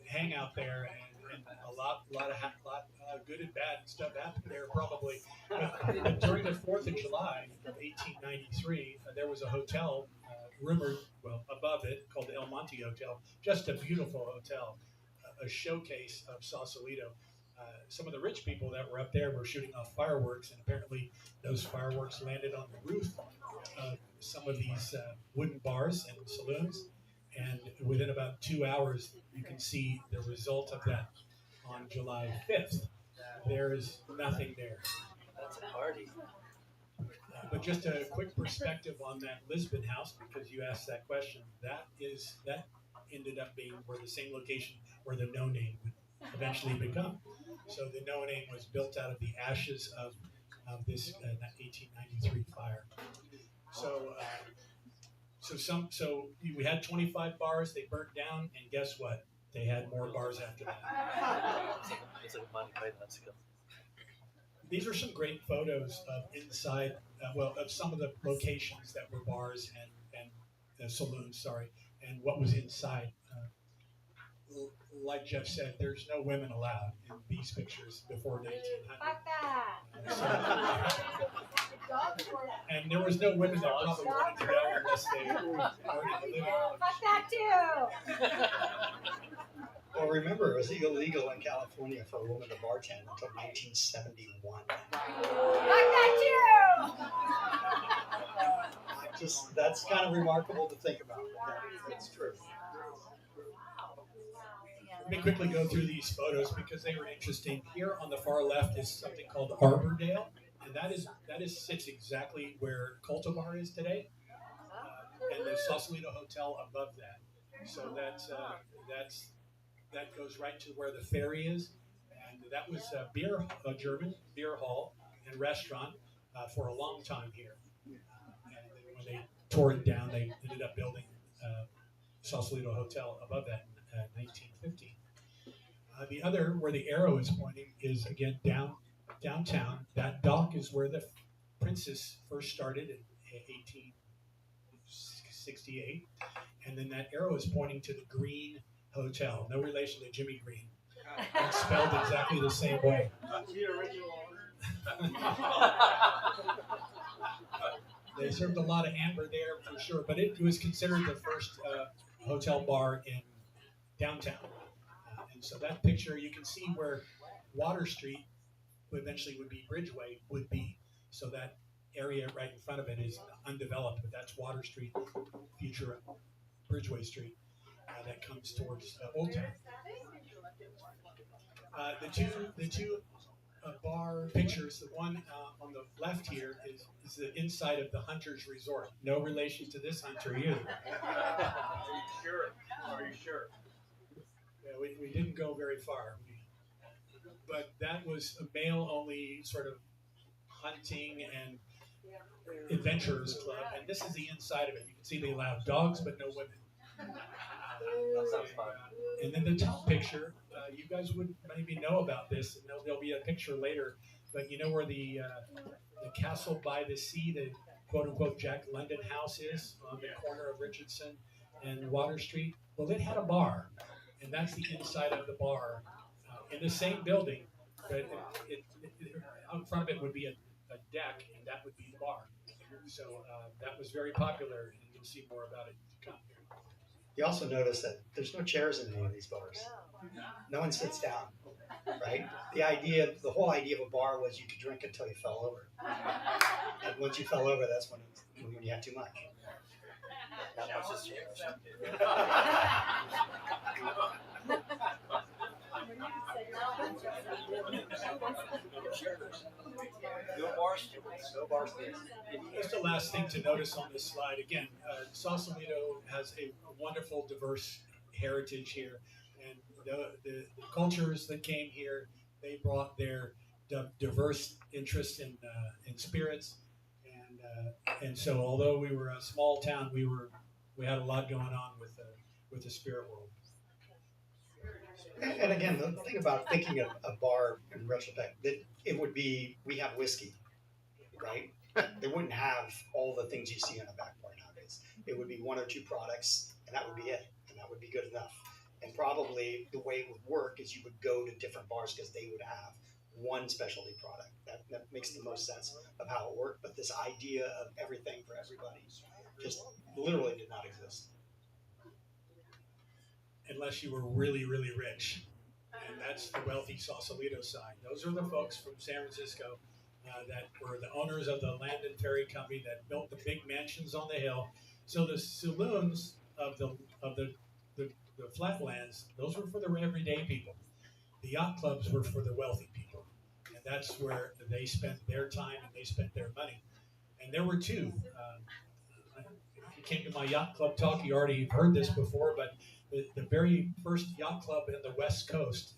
hang out there, and a lot of good and bad stuff happened there probably. But during the 4th of July of 1893, there was a hotel rumored, above it, called the El Monte Hotel. Just a beautiful hotel, a showcase of Sausalito. Some of the rich people that were up there were shooting off fireworks, and apparently those fireworks landed on the roof of some of these wooden bars and saloons. And within about 2 hours, you can see the result of that on July 5th. There is nothing there. That's a party. But just a quick perspective on that Lisbon House, because you asked that question. That ended up being where the same location where the No Name would eventually become. So the No Name was built out of the ashes of this 1893 fire. So we had 25 bars. They burnt down, and guess what? They had more bars after that. It's like a Monty Python skill. These are some great photos of inside, of some of the locations that were bars and saloons, and what was inside. Like Jeff said, there's no women allowed in these pictures before the 1800s. And there was no women that probably wanted to go unless they already living. Fuck that too! Well, remember, it was illegal in California for a woman to bartend until 1971. Fuck that too! That's kind of remarkable to think about. It's true. Let me quickly go through these photos because they were interesting. Here on the far left is something called Arbordale, and that sits exactly where Cultivar is today, and the Sausalito Hotel above that. So that goes right to where the ferry is, and that was a German beer hall and restaurant for a long time here. And then when they tore it down, they ended up building Sausalito Hotel above that in 1915. The other, where the arrow is pointing, is again downtown. That dock is where the Princess first started in 1868, and then that arrow is pointing to the Green Hotel. No relation to Jimmy Green. It's spelled exactly the same way. The original They served a lot of amber there for sure, but it was considered the first hotel bar in downtown. And so that picture, you can see where Water Street, who eventually would be Bridgeway, would be. So that area right in front of it is undeveloped, but that's Water Street, future Bridgeway Street, that comes towards Old Town. The two bar pictures, the one on the left here is the inside of the Hunter's Resort. No relation to this Hunter either. Are you sure? Yeah, we didn't go very far. But that was a male-only sort of hunting and adventurers club, and this is the inside of it. You can see they allow dogs but no women. That sounds fun. And then the top picture, you guys would maybe know about this, and there'll be a picture later, but you know where the castle by the sea, the quote-unquote Jack London house is, on the corner of Richardson and Water Street? Well, it had a bar, and that's the inside of the bar in the same building, but out in front of it would be a deck, and that would be the bar. So that was very popular, and you'll see more about it to come here. You also notice that there's no chairs in any of these bars. No one sits down, right? The whole idea of a bar was you could drink until you fell over. And once you fell over, that's when you had too much. That was just no bars. Just the last thing to notice on this slide, again, Sausalito has a wonderful, diverse heritage here, and the cultures that came here, they brought their diverse interests in spirits, and so although we were a small town, we had a lot going on with the spirit world. And again, the thing about thinking of a bar in retrospect, that it would be, we have whiskey, right? They wouldn't have all the things you see on a back bar nowadays. It would be one or two products, and that would be it, and that would be good enough. And probably the way it would work is you would go to different bars because they would have one specialty product. That makes the most sense of how it worked. But this idea of everything for everybody just literally did not exist. Unless you were really, really rich. And that's the wealthy Sausalito side. Those are the folks from San Francisco that were the owners of the Land and Ferry Company that built the big mansions on the hill. So the saloons of the flatlands, those were for the everyday people. The yacht clubs were for the wealthy people. And that's where they spent their time and they spent their money. And there were two. If you came to my yacht club talk, you already heard this before, but the very first yacht club in the West Coast,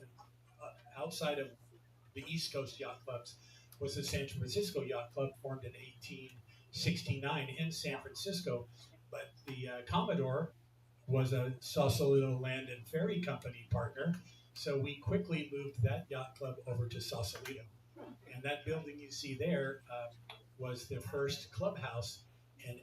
outside of the East Coast yacht clubs, was the San Francisco Yacht Club, formed in 1869 in San Francisco. But the Commodore was a Sausalito Land and Ferry Company partner, so we quickly moved that yacht club over to Sausalito. And that building you see there was the first clubhouse, and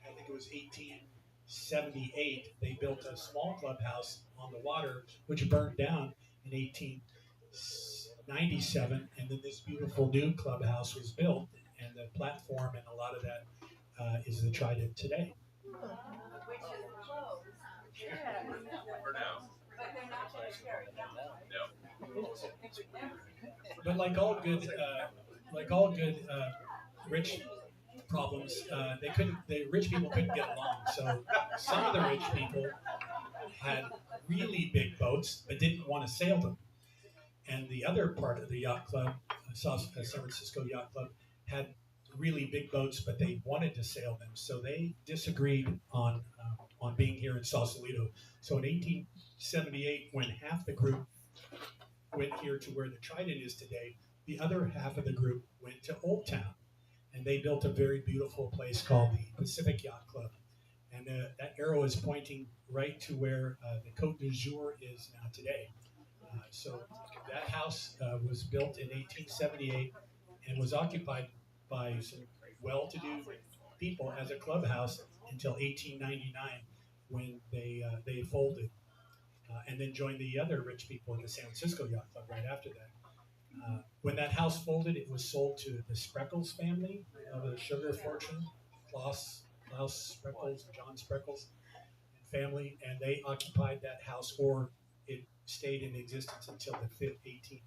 I think it was 1878. They built a small clubhouse on the water, which burned down in 1897, and then this beautiful new clubhouse was built, and the platform and a lot of that is the Trident today. Which is closed. For now. No. But like all good rich problems, the rich people couldn't get along. So some of the rich people had really big boats but didn't want to sail them, and the other part of the yacht club, San Francisco Yacht Club, had really big boats but they wanted to sail them. So they disagreed on being here in Sausalito. So in 1878, when half the group went here to where the Trident is today, the other half of the group went to Old Town, and they built a very beautiful place called the Pacific Yacht Club. And that arrow is pointing right to where the Côte d'Azur is now today. So that house was built in 1878 and was occupied by some well-to-do people as a clubhouse until 1899 when they folded and then joined the other rich people in the San Francisco Yacht Club right after that. When that house folded, it was sold to the Spreckles family of the sugar fortune, Klaus Spreckles, John Spreckles and family, and they occupied that house, or it stayed in existence until the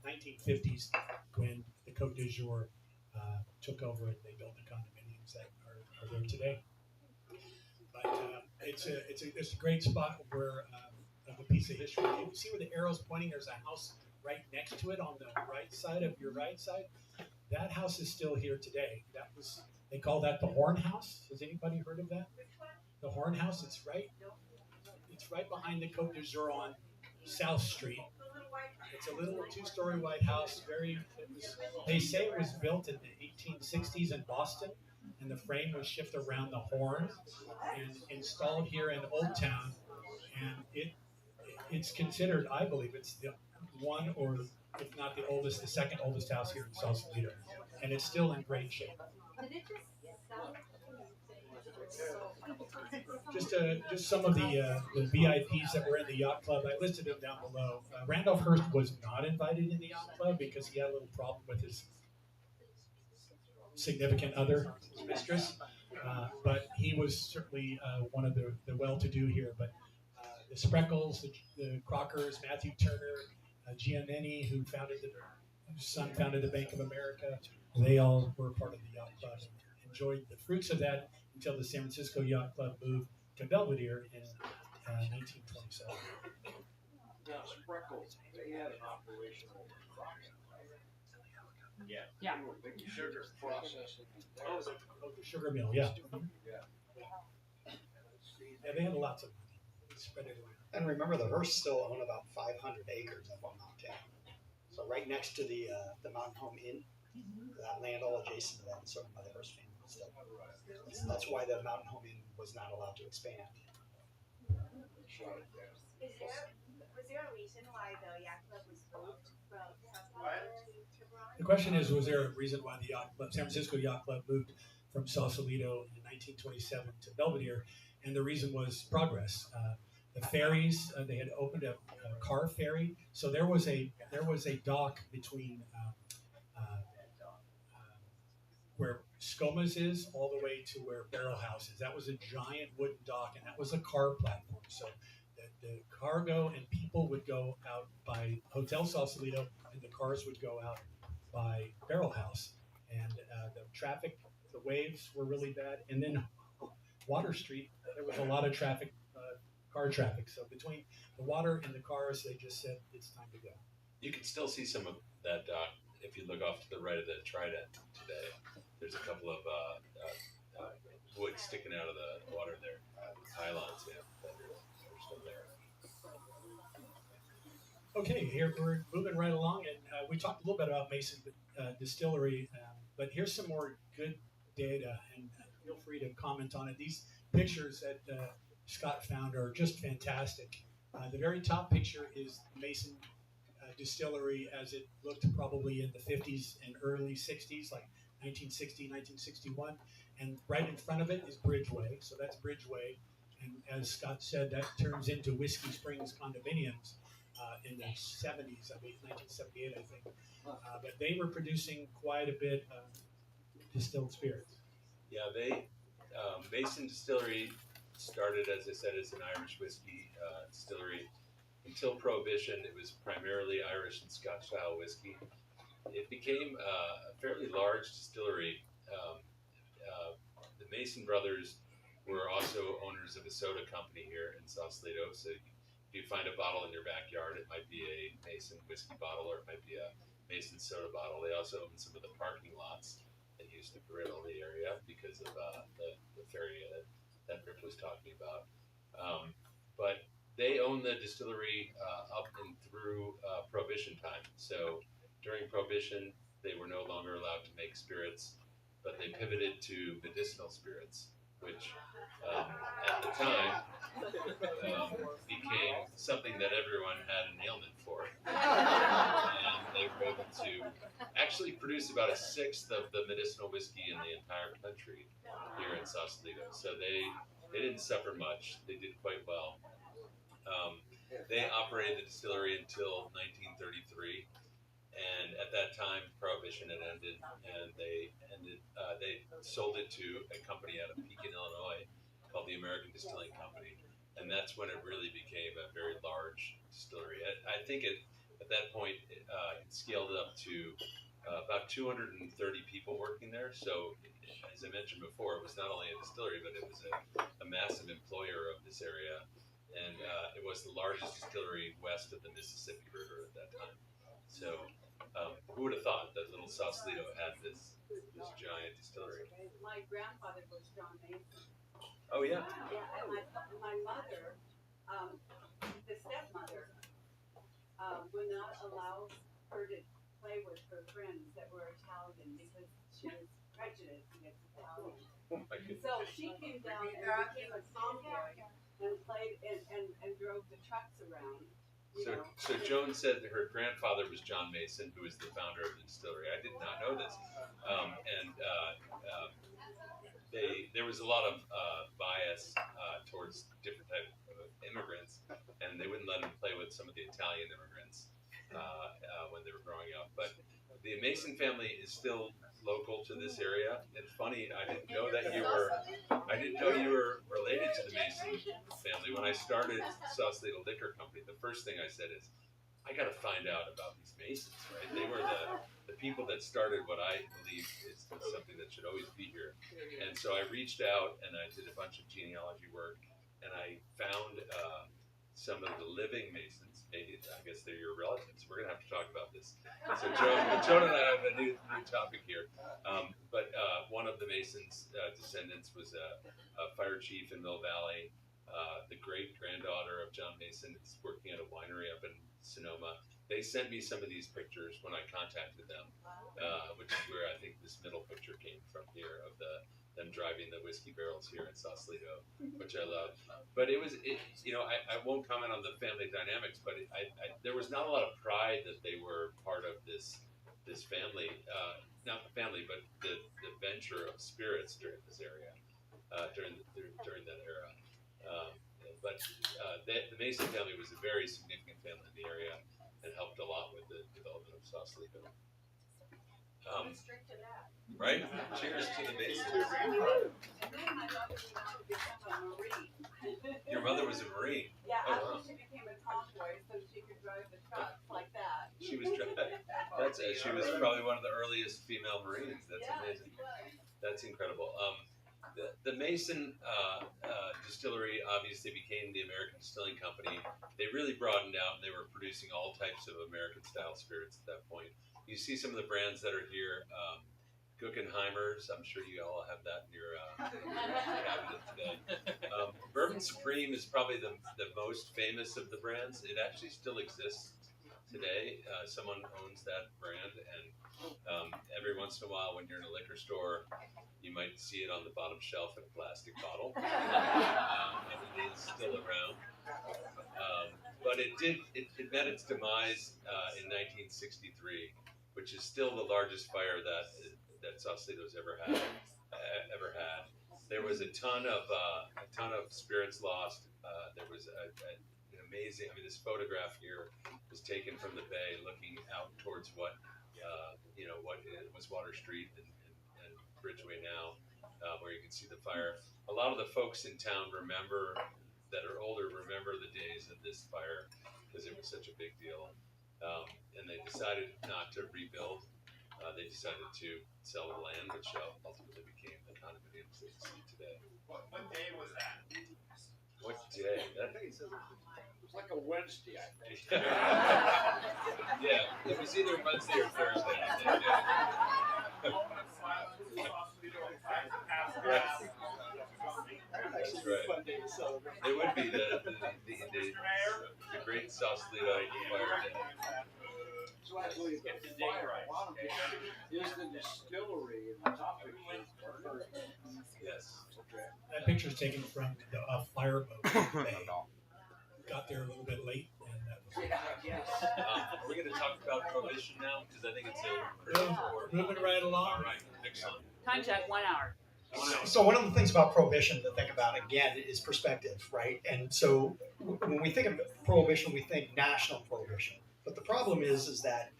1950s when the Côte d'Azur took over and they built the condominiums that are there today. But it's a great spot where of a piece of history. You can see where the arrow's pointing. There's a house right next to it on the right side of your right side. That house is still here today. They call that the Horn House. Has anybody heard of that? The Horn House. It's right behind the Côte d'Azur on South Street. It's a little two-story white house. They say it was built in the 1860s in Boston, and the frame was shifted around the horn and installed here in Old Town. And it's considered, I believe, it's the one, or if not the oldest, the second oldest house here in Sausalito, and it's still in great shape. Just some of the VIPs that were in the yacht club. I listed them down below. Randolph Hearst was not invited in the yacht club because he had a little problem with his significant other, mistress. But he was certainly one of the well-to-do here. But the Spreckles, the Crockers, Matthew Turner, Giannini, whose son founded the Bank of America, they all were part of the yacht club and enjoyed the fruits of that until the San Francisco Yacht Club moved to Belvedere in 1927. Now, Spreckles, they had an operational process. Yeah. Yeah. They were making sugar processing. Oh, the sugar mill, yeah. Yeah. Yeah, they had lots of money. Spread it around. And remember, the Hearsts still own about 500 acres up on Mount Town. So right next to the Mountain Home Inn, that land all adjacent to that is owned by the Hearst family still. That's why the Mountain Home Inn was not allowed to expand. Was there a reason why the yacht club was moved from Sausalito to Tiburon? The question is, was there a reason why the San Francisco Yacht Club moved from Sausalito in 1927 to Belvedere? And the reason was progress. The ferries, they had opened a car ferry, so there was a dock between where Skoma's is all the way to where Barrel House is. That was a giant wooden dock, and that was a car platform. So the cargo and people would go out by Hotel Sausalito, and the cars would go out by Barrel House. And the traffic, the waves were really bad. And then Water Street, there was a lot of traffic, car traffic. So between the water and the cars, they just said, it's time to go. You can still see some of that dock if you look off to the right of the Trident today. There's a couple of wood sticking out of the water there, pylons, yeah, that are still there. Okay, here we're moving right along, and we talked a little bit about Mason Distillery, but here's some more good data, and feel free to comment on it. These pictures that Scott found are just fantastic. The very top picture is Mason Distillery as it looked probably in the 50s and early 60s, like 1960, 1961, and right in front of it is Bridgeway, so that's Bridgeway, and as Scott said, that turns into Whiskey Springs condominiums in the 70s, I mean 1978, I think, but they were producing quite a bit of distilled spirits. Yeah, Mason Distillery started, as I said, as an Irish whiskey distillery. Until Prohibition, it was primarily Irish and Scotch style whiskey. It became a fairly large distillery. The Mason brothers were also owners of a soda company here in Sausalito. So if you find a bottle in your backyard, it might be a Mason whiskey bottle or it might be a Mason soda bottle. They also own some of the parking lots that used to griddle the area because of the ferry that Rip was talking about. But they owned the distillery up and through Prohibition time. So during Prohibition, they were no longer allowed to make spirits, but they pivoted to medicinal spirits, which at the time became something that everyone had an ailment for. produce about 1/6 of the medicinal whiskey in the entire country here in Sausalito. So they didn't suffer much. They did quite well. They operated the distillery until 1933, and at that time, Prohibition had ended, and they sold it to a company out of Pekin, Illinois, called the American Distilling Company, and that's when it really became a very large distillery. I think at that point it scaled up to about 230 people working there. So, as I mentioned before, it was not only a distillery, but it was a massive employer of this area. And it was the largest distillery west of the Mississippi River at that time. So, who would have thought that little Sausalito had this giant distillery? My grandfather was John Mason. Oh yeah. Yeah, and my mother, the stepmother, would not allow her to play with her friends that were Italian because she was prejudiced against Italians. So she came down and became a tomboy and played and drove the trucks around. So Joan said that her grandfather was John Mason, who is the founder of the distillery. I did not know this, there was a lot of bias towards different types of immigrants, and they wouldn't let them play with some of the Italian immigrants when they were growing up. But the Mason family is still local to this area. It's funny, I didn't know you were related to the Mason family. When I started Sausalito Liquor Company, the first thing I said is, I got to find out about these Masons, right? They were the people that started what I believe is something that should always be here. And so I reached out and I did a bunch of genealogy work, and I found some of the living Masons. Maybe, I guess they're your relatives. We're going to have to talk about this. So Joan and I have a new topic here. But one of the Masons' descendants was a fire chief in Mill Valley. The great-granddaughter of John Mason is working at a winery up in Sonoma. They sent me some of these pictures when I contacted them, which is where I think this middle picture came from here of them driving the whiskey barrels here in Sausalito, which I love. But I won't comment on the family dynamics, but there was not a lot of pride that they were part of this family, not the family, but the venture of spirits during this area, during that era. But the Mason family was a very significant family in the area and helped a lot with the development of Sausalito. Right? Cheers to the Masons. Your mother was a Marine. Yeah, after she became a tomboy, so she could drive the trucks like that. She was she was probably one of the earliest female Marines. That's amazing. That's incredible. The Mason distillery obviously became the American Distilling Company. They really broadened out, and they were producing all types of American-style spirits at that point. You see some of the brands that are here. Guggenheimers, I'm sure you all have that in your cabinet today. Bourbon Supreme is probably the most famous of the brands. It actually still exists today. Someone owns that brand, and every once in a while when you're in a liquor store, you might see it on the bottom shelf in a plastic bottle. And it is still around. But it met its demise in 1963, which is still the largest fire that Sausalito's ever had. There was a ton of spirits lost. There was an amazing. This photograph here was taken from the bay, looking out towards what was Water Street and Bridgeway now, where you can see the fire. A lot of the folks in town that are older remember the days of this fire because it was such a big deal. And they decided not to rebuild. They decided to sell the land, which ultimately became the condominiums that you see today. What day was that? What day? It was like a Wednesday, I think. Yeah, it was either Wednesday or Thursday. I think, That's right. It would be the great Sausalito fire day. So actually, the fire is the distillery, and the topic is Burkhart. Yes. That picture is taken from a fireboat. They got there a little bit late, and that was. Yeah, I guess. We're going to talk talk about Prohibition now? Because I think it's a Moving right along. All right, excellent. Time check, 1 hour. So one of the things about Prohibition to think about again is perspective, right? And so when we think of Prohibition, we think national prohibition. But the problem is that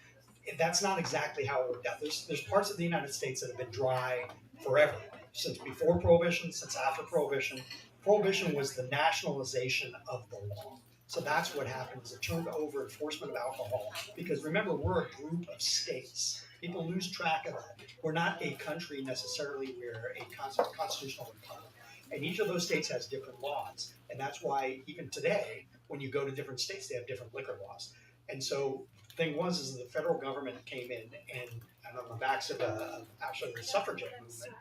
that's not exactly how it worked out. There's parts of the United States that have been dry forever, since before Prohibition, since after Prohibition. Prohibition was the nationalization of the law. So that's what happened, is it turned over enforcement of alcohol. Because remember, we're a group of states. People lose track of that. We're not a country necessarily, we're a constitutional republic. And each of those states has different laws. And that's why even today, when you go to different states, they have different liquor laws. And so the thing was the federal government came in and on the backs of actually the suffragette movement,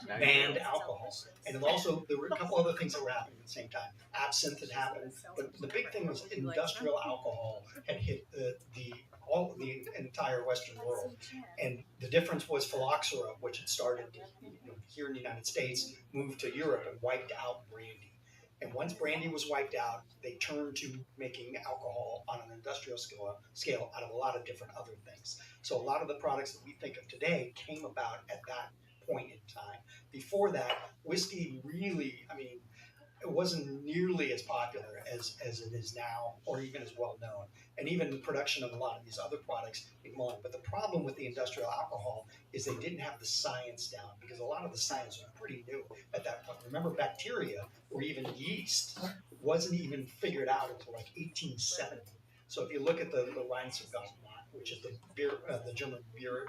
banned alcohol. And it also, there were a couple other things that were happening at the same time. Absinthe had happened, but the big thing was industrial alcohol had hit the entire Western world. And the difference was phylloxera, which had started here in the United States, moved to Europe and wiped out brandy. And once brandy was wiped out, they turned to making alcohol on an industrial scale out of a lot of different other things. So a lot of the products that we think of today came about at that point in time. Before that, whiskey really, it wasn't nearly as popular as it is now, or even as well known. And even the production of a lot of these other products came along. But the problem with the industrial alcohol is they didn't have the science down, because a lot of the science was pretty new at that point. Remember, bacteria or even yeast wasn't even figured out until like 1870. So if you look at the Reinheitsgebot, which is the German beer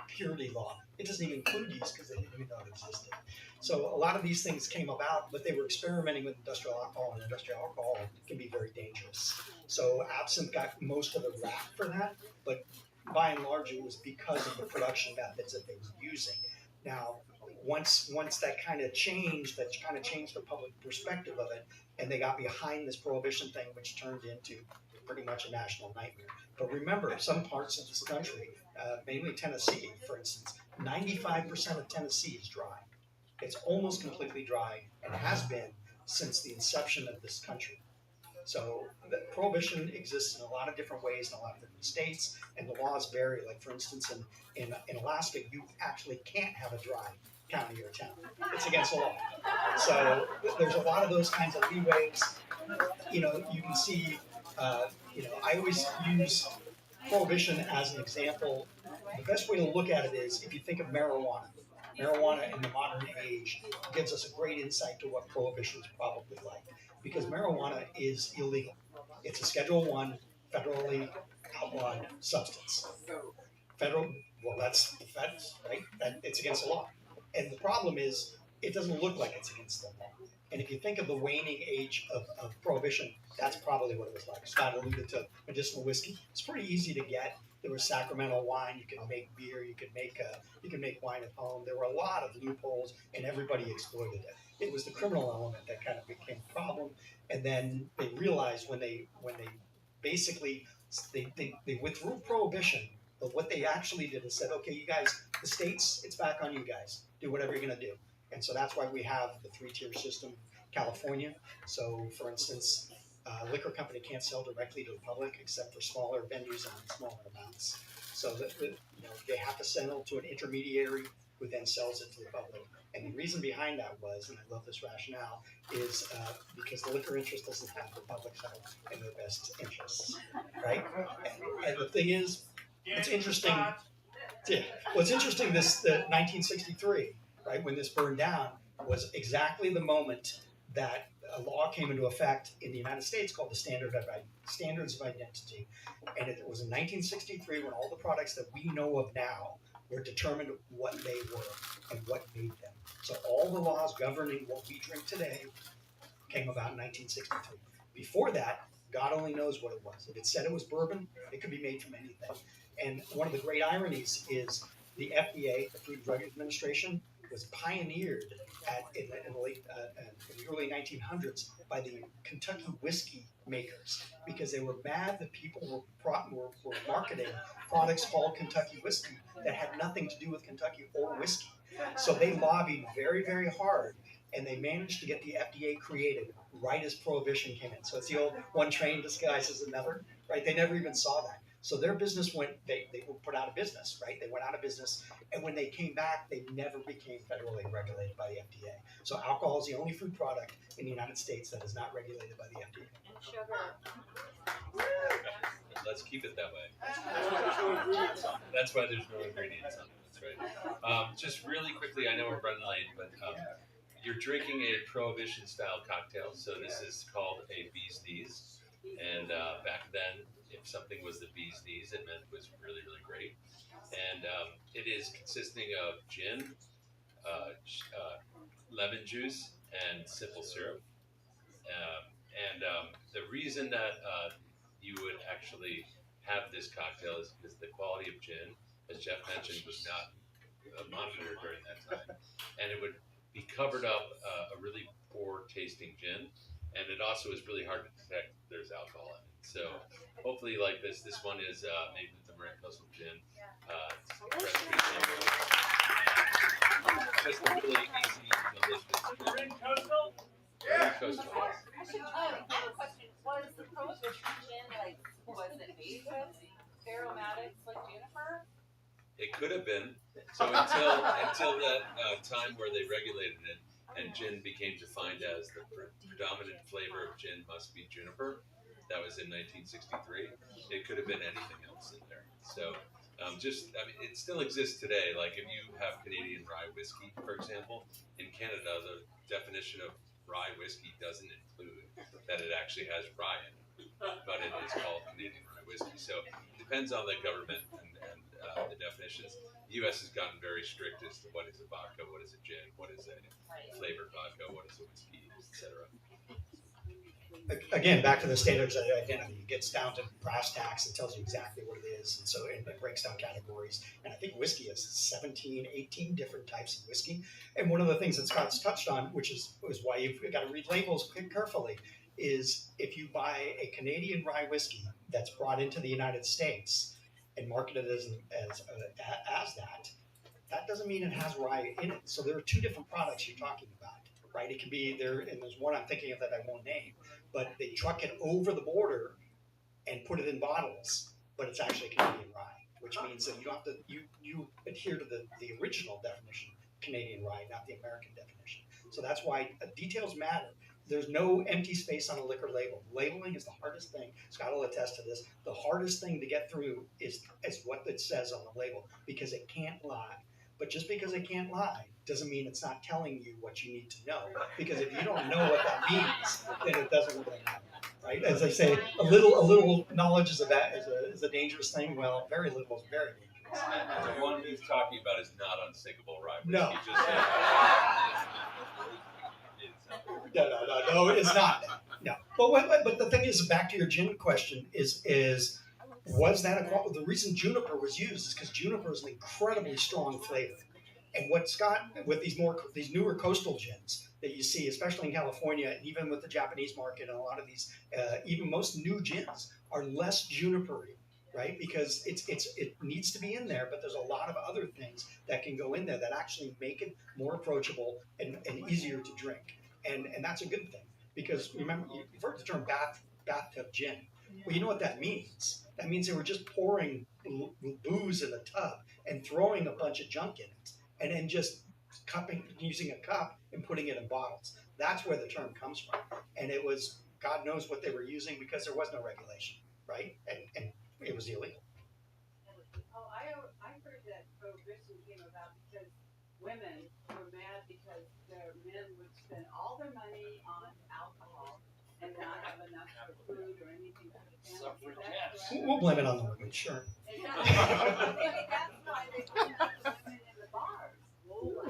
purity law, it doesn't even include yeast because they didn't even know it existed. So a lot of these things came about, but they were experimenting with industrial alcohol, and industrial alcohol can be very dangerous. So absinthe got most of the rap for that, but by and large it was because of the production methods that they were using. Now, once that kind of changed the public perspective of it, and they got behind this Prohibition thing, which turned into pretty much a national nightmare. But remember, some parts of this country, mainly Tennessee, for instance, 95% of Tennessee is dry. It's almost completely dry and has been since the inception of this country. So the Prohibition exists in a lot of different ways in a lot of different states, and the laws vary. Like, for instance, in Alaska, you actually can't have a dry county or town. It's against the law. So there's a lot of those kinds of leeways. You can see, I always use Prohibition as an example. The best way to look at it is if you think of marijuana. Marijuana in the modern age gives us a great insight to what Prohibition is probably like, because marijuana is illegal. It's a Schedule I federally outlawed substance. That's the feds, right? It's against the law. And the problem is, it doesn't look like it's against the law. And if you think of the waning age of Prohibition, that's probably what it was like. Scott alluded to medicinal whiskey. It's pretty easy to get. There was sacramental wine. You could make beer. You could make wine at home. There were a lot of loopholes, and everybody exploited it. It was the criminal element that kind of became a problem. And then they realized when they basically they withdrew Prohibition, but what they actually did is said, okay, you guys, the states, it's back on you guys. Do whatever you're going to do. And so that's why we have the 3-tier system, California. So, for instance, a liquor company can't sell directly to the public except for smaller venues and in smaller amounts. So they have to sell to an intermediary who then sells it to the public. And the reason behind that was, and I love this rationale, is because the liquor interest doesn't have the public's health in their best interests, right? And the thing is, it's interesting. Yeah, what's interesting, the 1963, right, when this burned down, was exactly the moment that a law came into effect in the United States called the Standards of Identity. And it was in 1963 when all the products that we know of now were determined what they were and what made them. So all the laws governing what we drink today came about in 1963. Before that, God only knows what it was. If it said it was bourbon, it could be made from anything. And one of the great ironies is the FDA, the Food and Drug Administration, was pioneered in the early 1900s by the Kentucky whiskey makers, because they were mad that people were marketing products called Kentucky whiskey that had nothing to do with Kentucky or whiskey. So they lobbied very, very hard, and they managed to get the FDA created right as Prohibition came in. So it's the old one train disguises another, right? They never even saw that. So their business they were put out of business, right? They went out of business, and when they came back, they never became federally regulated by the FDA. So alcohol is the only food product in the United States that is not regulated by the FDA. And sugar. Let's keep it that way. That's why there's no ingredients on it. That's why there's no ingredients on it. That's right. Just really quickly, I know we're running late, but you're drinking a Prohibition style cocktail. So this is called a bee's knees. And back then, if something was the bee's knees, it meant it was really, really great. And it is consisting of gin, lemon juice, and simple syrup. The reason that you would actually have this cocktail is because the quality of gin, as Jeff mentioned, was not monitored during that time. And it would be covered up a really poor tasting gin. And it also is really hard to detect there's alcohol in it. So hopefully you like this. This one is made with the Marin Coastal Gin. Recipe sample. Just a really easy, delicious Marin Coastal? Marin Coastal. I have a question. Was the Prohibition gin, was it made with aromatics like juniper? It could have been. So until that time where they regulated it, and gin became defined as the predominant flavor of gin must be juniper. That was in 1963. It could have been anything else in there. So it still exists today. Like if you have Canadian rye whiskey, for example, in Canada, the definition of rye whiskey doesn't include that it actually has rye in it, but it is called Canadian rye whiskey. So it depends on the government and the definitions. The U.S. has gotten very strict as to what is a vodka, what is a gin, what is a flavored vodka, what is a whiskey, etc. Again, back to the standards of identity. It gets down to brass tacks and tells you exactly what it is. And so it breaks down categories. And I think whiskey has 17, 18 different types of whiskey. And one of the things that Scott's touched on, which is why you've got to read labels carefully, is if you buy a Canadian rye whiskey that's brought into the United States and marketed as that doesn't mean it has rye in it. So there are two different products you're talking about, right? It can be there, and there's one I'm thinking of that I won't name, but they truck it over the border and put it in bottles, but it's actually Canadian rye, which means that you don't have to, you adhere to the original definition, Canadian rye, not the American definition. So that's why details matter. There's no empty space on a liquor label. Labeling is the hardest thing. Scott will attest to this. The hardest thing to get through is what it says on the label, because it can't lie. But just because it can't lie doesn't mean it's not telling you what you need to know. Because if you don't know what that means, then it doesn't really matter, right? As I say, a little knowledge is a dangerous thing. Well, very little is very dangerous. The one he's talking about is not unsinkable rye whiskey. No. No, it's not. No. But the thing is, back to your gin question, is was that the reason juniper was used is because juniper is an incredibly strong flavor. And what Scott, with these newer coastal gins that you see, especially in California, and even with the Japanese market, and a lot of these, even most new gins are less junipery, right? Because it needs to be in there, but there's a lot of other things that can go in there that actually make it more approachable and easier to drink. And that's a good thing, because remember, you've heard the term bathtub gin. Well, you know what that means. That means they were just pouring booze in a tub and throwing a bunch of junk in it, and then just using a cup and putting it in bottles. That's where the term comes from. And it was, God knows what they were using, because there was no regulation, right? And it was illegal. Oh, I heard that Prohibition came about because women were mad because their men would spend all their money on alcohol and not have enough for food or anything for the family. We'll blame it on the women, sure. That's why they put women in the bars.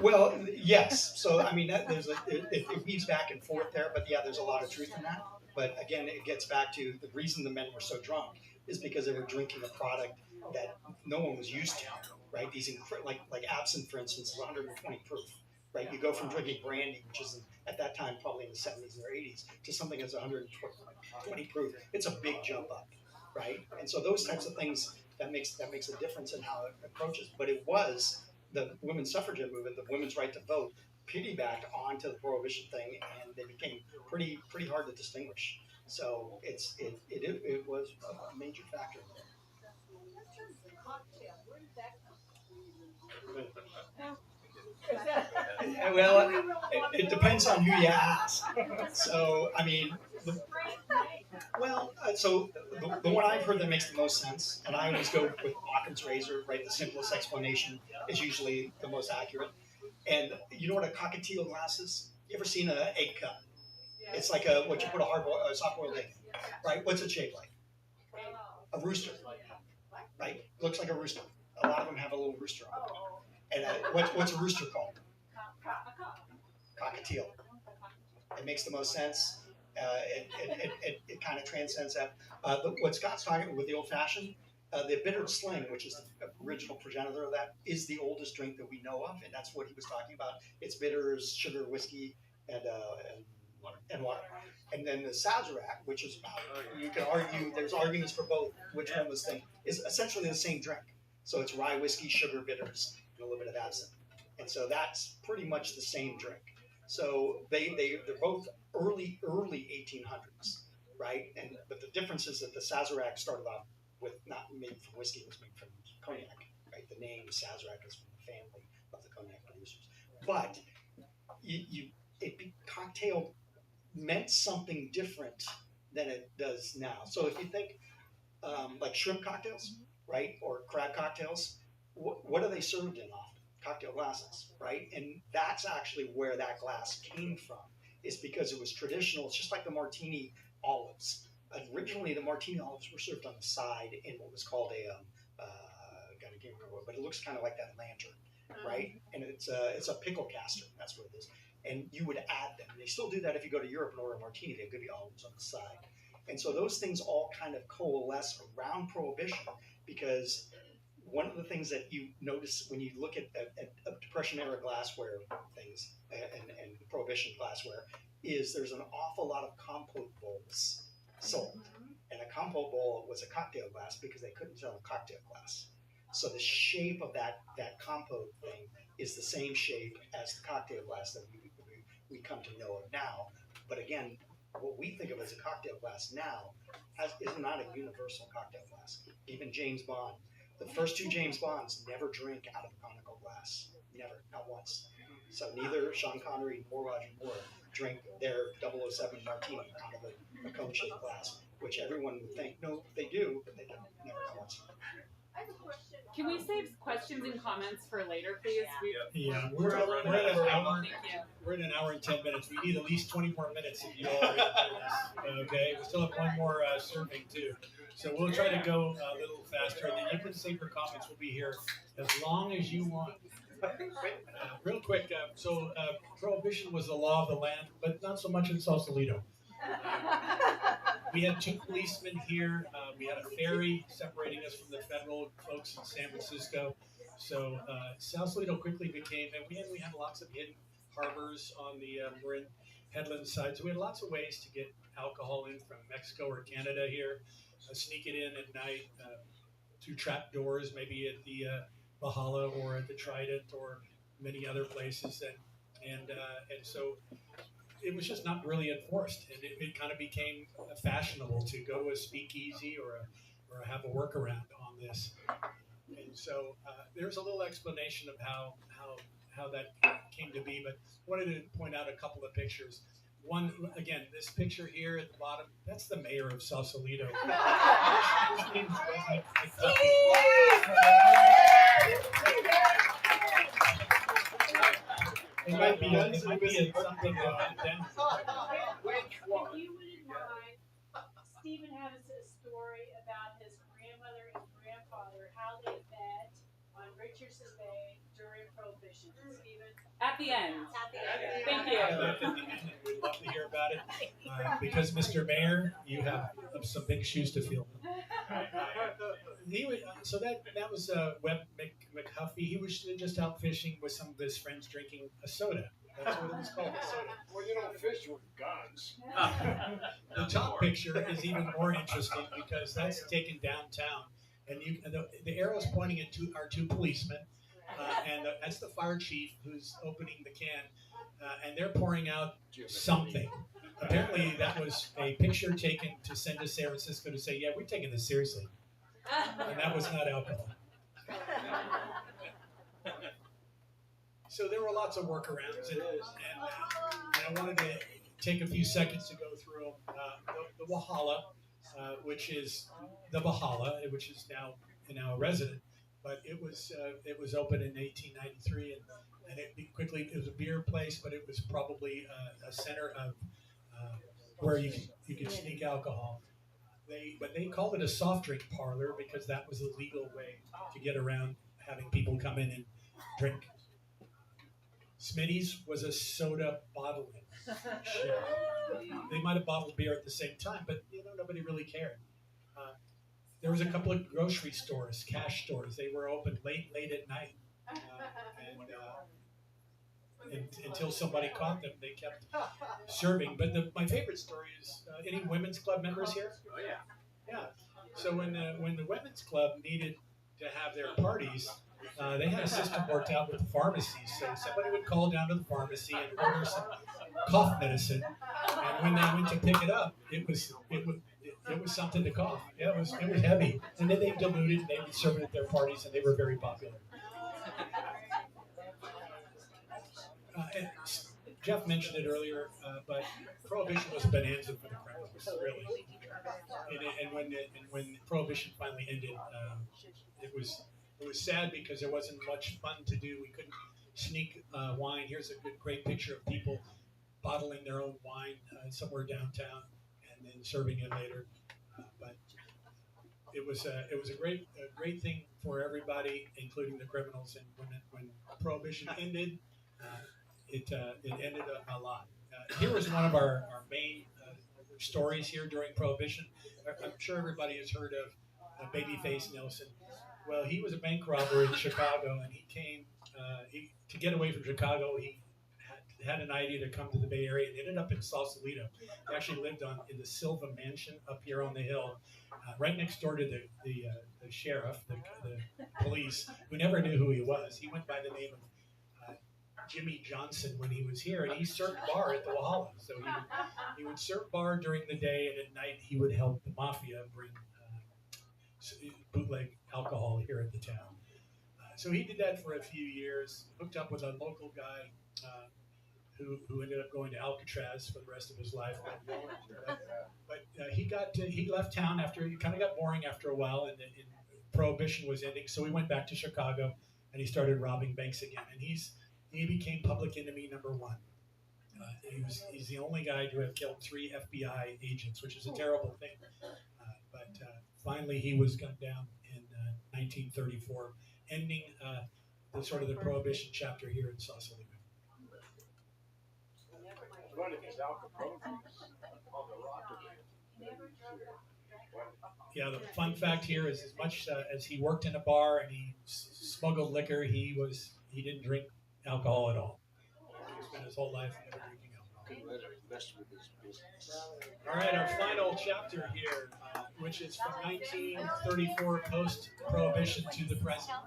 Well, yes. So I mean, it weaves back and forth there, but yeah, there's a lot of truth in that. But again, it gets back to the reason the men were so drunk is because they were drinking a product that no one was used to, right? These like absinthe, for instance, is 120 proof, right? You go from drinking brandy, which is at that time probably in the 70s or 80s, to something that's 120 proof. It's a big jump up, right? And so those types of things that makes a difference in how it approaches. But it was the women's suffragette movement, the women's right to vote, piggybacked onto the Prohibition thing, and they became pretty hard to distinguish. So it was a major factor there. Well, it depends on who you ask. So, I mean, so the one I've heard that makes the most sense, and I always go with Occam's razor, right? The simplest explanation is usually the most accurate. And you know what a cockatiel glass is? You ever seen an egg cup? It's like what you put a soft-boiled egg in, right? What's it shaped like? A rooster, right? Looks like a rooster. A lot of them have a little rooster on it. And what's a rooster called? Cockatiel. It makes the most sense. It kind of transcends that. What Scott's talking about with the old-fashioned, the bitter sling, which is the original progenitor of that, is the oldest drink that we know of, and that's what he was talking about. It's bitters, sugar, whiskey, and water. And then the Sazerac, which is about, you can argue, there's arguments for both, which one was thing, is essentially the same drink. So it's rye whiskey, sugar, bitters, and a little bit of absinthe. And so that's pretty much the same drink. So they're both early 1800s, right? But the difference is that the Sazerac started off with not made from whiskey, it was made from cognac, right? The name Sazerac is from the family of the cognac producers. But cocktail meant something different than it does now. So if you think like shrimp cocktails, right, or crab cocktails, what are they served in often? Cocktail glasses, right? And that's actually where that glass came from, is because it was traditional. It's just like the martini olives. Originally, the martini olives were served on the side in what was called I can't remember, but it looks kind of like that lantern, right? And it's a pickle caster. That's what it is. And you would add them. And they still do that if you go to Europe and order a martini. They'll give you olives on the side. And so those things all kind of coalesce around Prohibition, because one of the things that you notice when you look at Depression era glassware things and Prohibition glassware is there's an awful lot of compote bowls sold. And a compote bowl was a cocktail glass because they couldn't sell a cocktail glass. So the shape of that compote thing is the same shape as the cocktail glass that we come to know of now. But again, what we think of as a cocktail glass now is not a universal cocktail glass. Even James Bond, the first two James Bonds never drink out of a conical glass. Never, not once. So neither Sean Connery nor Roger Moore drink their 007 martini out of a cone-shaped glass, which everyone would think, no, they do, but they don't, never once. Can we save questions and comments for later, please? Yeah, we're at an hour and 10 minutes. We need at least 20 more minutes if you all are into this. Okay, we still have one more serving too. So we'll try to go a little faster, and then you can save your comments. We'll be here as long as you want. Real quick, Prohibition was the law of the land, but not so much in Sausalito. We had two policemen here. We had a ferry separating us from the federal folks in San Francisco. So Sausalito quickly became, and we had lots of hidden harbors on the Marin headland side. So we had lots of ways to get alcohol in from Mexico or Canada here. Sneak it in at night through trap doors, maybe at the Valhalla or at the Trident or many other places. And so it was just not really enforced, and it kind of became fashionable to go to a speakeasy or have a workaround on this. And so there's a little explanation of how that came to be, but I wanted to point out a couple of pictures. One, again, this picture here at the bottom, that's the mayor of Sausalito. It might be something down. If you wouldn't mind, Stephen has a story about his grandmother and grandfather, how they met on Richardson Bay during Prohibition. Stephen? At the end. Thank you. We'd love to hear about it. Because, Mr. Mayor, you have some big shoes to fill. So that was Webb McHuffie. He was just out fishing with some of his friends drinking a soda. That's what it was called, a soda. Well, you don't fish with guns. The top picture is even more interesting because that's taken downtown. And the arrow's pointing at our two policemen. And that's the fire chief who's opening the can. And they're pouring out something. Apparently, that was a picture taken to send to San Francisco to say, yeah, we're taking this seriously. And that was not alcohol. so there were lots of workarounds, and I wanted to take a few seconds to go through them. The Walhalla, which is the Valhalla, which is now a resident, but it was open in 1893, and it was a beer place, but it was probably a center of where you could sneak alcohol. They called it a soft drink parlor because that was the legal way to get around having people come in and drink. Smitty's was a soda bottling shop. They might have bottled beer at the same time, but nobody really cared. There was a couple of grocery stores, cash stores. They were open late at night, and until somebody caught them, they kept serving. But my favorite story is any women's club members here? Oh yeah. Yeah. So when the women's club needed to have their parties, they had a system worked out with the pharmacies. So somebody would call down to the pharmacy and order some cough medicine, and when they went to pick it up, it was something to cough. Yeah, it was heavy, and then they diluted. They would serve it at their parties, and they were very popular. And Jeff mentioned it earlier, but Prohibition was a bonanza for the criminals, really. And when Prohibition finally ended, it was sad because there wasn't much fun to do. We couldn't sneak wine. Here's a great picture of people bottling their own wine somewhere downtown and then serving it later. But it was a great thing for everybody, including the criminals. And when Prohibition ended, it ended a lot. Here was one of our main stories here during Prohibition. I'm sure everybody has heard of Babyface Nelson. Well, he was a bank robber in Chicago, and he came to get away from Chicago. He had an idea to come to the Bay Area and ended up in Sausalito. He actually lived in the Silva Mansion up here on the hill, right next door to the sheriff, the police, who never knew who he was. He went by the name of Jimmy Johnson when he was here, and he served bar at the Walhalla. So he would serve bar during the day, and at night he would help the mafia bring bootleg alcohol here at the town. So he did that for a few years, hooked up with a local guy who ended up going to Alcatraz for the rest of his life. But he left town after, it kind of got boring after a while, and Prohibition was ending, so he went back to Chicago, and he started robbing banks again. And he became public enemy number one. He's the only guy to have killed 3 FBI agents, which is a terrible thing. But finally, he was gunned down in 1934, ending the Prohibition chapter here in Sausalito. One of these Al Capone on the rock. Yeah, the fun fact here is as much as he worked in a bar and he smuggled liquor, he didn't drink alcohol at all. He spent his whole life never drinking alcohol. All right, our final chapter here, which is from 1934, post-Prohibition to the present.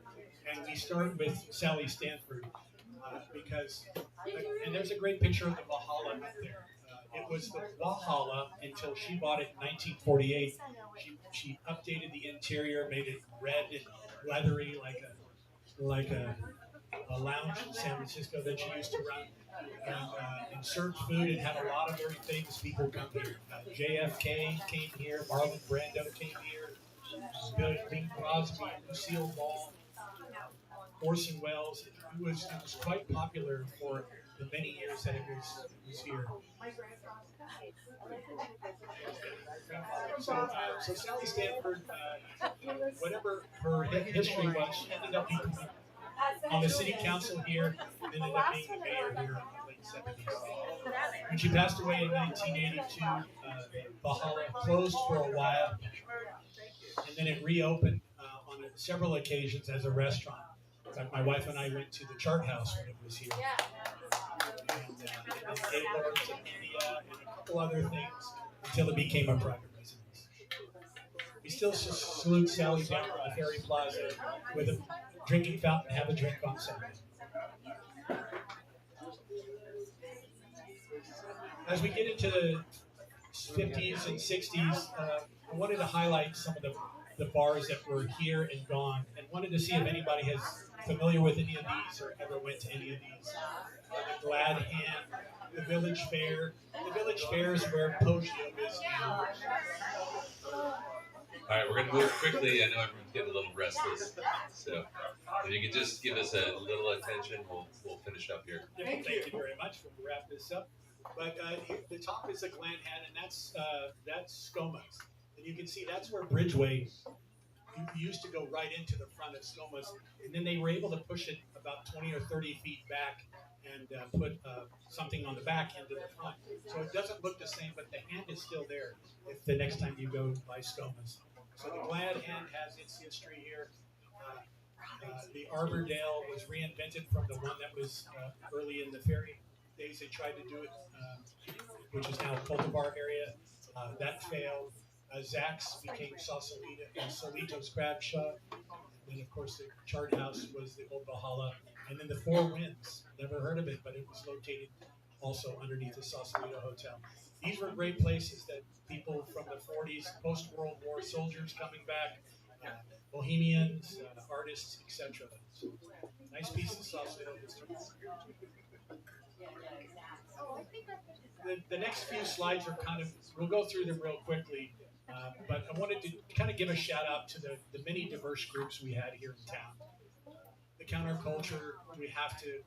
And we start with Sally Stanford because, and there's a great picture of the Valhalla up there. It was the Valhalla until she bought it in 1948. She updated the interior, made it red and leathery like a lounge in San Francisco that she used to run, and served food and had a lot of very famous people come here. JFK came here, Marlon Brando came here, Bing Crosby, Lucille Ball, Orson Welles. It was quite popular for the many years that it was here. So Sally Stanford, whatever her history was, she ended up being on the city council here, and ended up being the mayor here in the late 70s. When she passed away in 1982, Valhalla closed for a while, and then it reopened on several occasions as a restaurant. In fact, my wife and I went to the Chart House when it was here. And Gaylords and India and a couple other things until it became a private residence. We still salute Sally down on the Ferry Plaza with a drinking fountain, have a drink on Sunday. As we get into the 50s and 60s, I wanted to highlight some of the bars that were here and gone, and wanted to see if anybody has familiar with any of these or ever went to any of these. The Glad Hand, the Village Fair. The Village Fair is where Poggio is now. All right, we're going to move quickly. I know everyone's getting a little restless. So if you could just give us a little attention, we'll finish up here. Thank you very much. We'll wrap this up. But the top is a Glad Hand, and that's Skoma's. And you can see that's where Bridgeway used to go right into the front of Skoma's. And then they were able to push it about 20 or 30 feet back and put something on the back end of the front. So it doesn't look the same, but the hand is still there if the next time you go by Skoma's. So the Glad Hand has its history here. The Arbordale was reinvented from the one that was early in the ferry days. They tried to do it, which is now a cultivar area. That failed. Zach's became Sausalito's crab shop. And then, of course, the Chart House was the old Valhalla. And then the Four Winds. Never heard of it, but it was located also underneath the Sausalito Hotel. These were great places that people from the 40s, post-World War soldiers coming back, bohemians, artists, etc. So, nice piece of Sausalito history. The next few slides are we'll go through them real quickly, but I wanted to kind of give a shout out to the many diverse groups we had here in town. The counterculture, we have to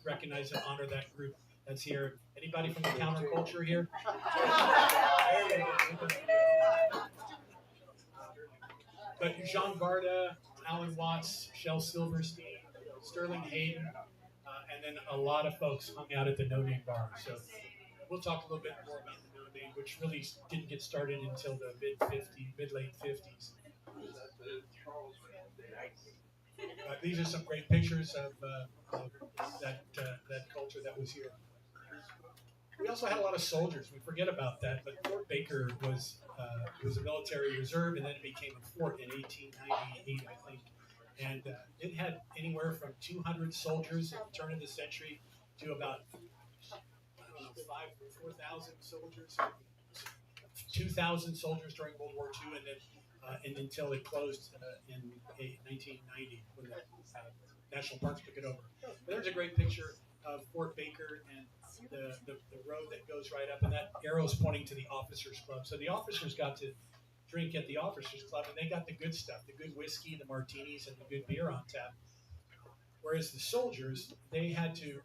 recognize and honor that group that's here. Anybody from the counterculture here? But Jean Varda, Alan Watts, Shel Silverstein, Sterling Hayden, and then a lot of folks hung out at the No Name Bar. So we'll talk a little bit more about the No Name, which really didn't get started until the mid-late 50s. These are some great pictures of that culture that was here. We also had a lot of soldiers. We forget about that, but Fort Baker was a military reserve, and then it became a fort in 1898, I think. And it had anywhere from 200 soldiers at the turn of the century to about 4,000 soldiers, 2,000 soldiers during World War II, and until it closed in 1990 when the National Parks took it over. But there's a great picture of Fort Baker and the road that goes right up, and that arrow's pointing to the Officers Club. So the officers got to drink at the Officers Club, and they got the good stuff, the good whiskey, the martinis, and the good beer on tap. Whereas the soldiers, they had to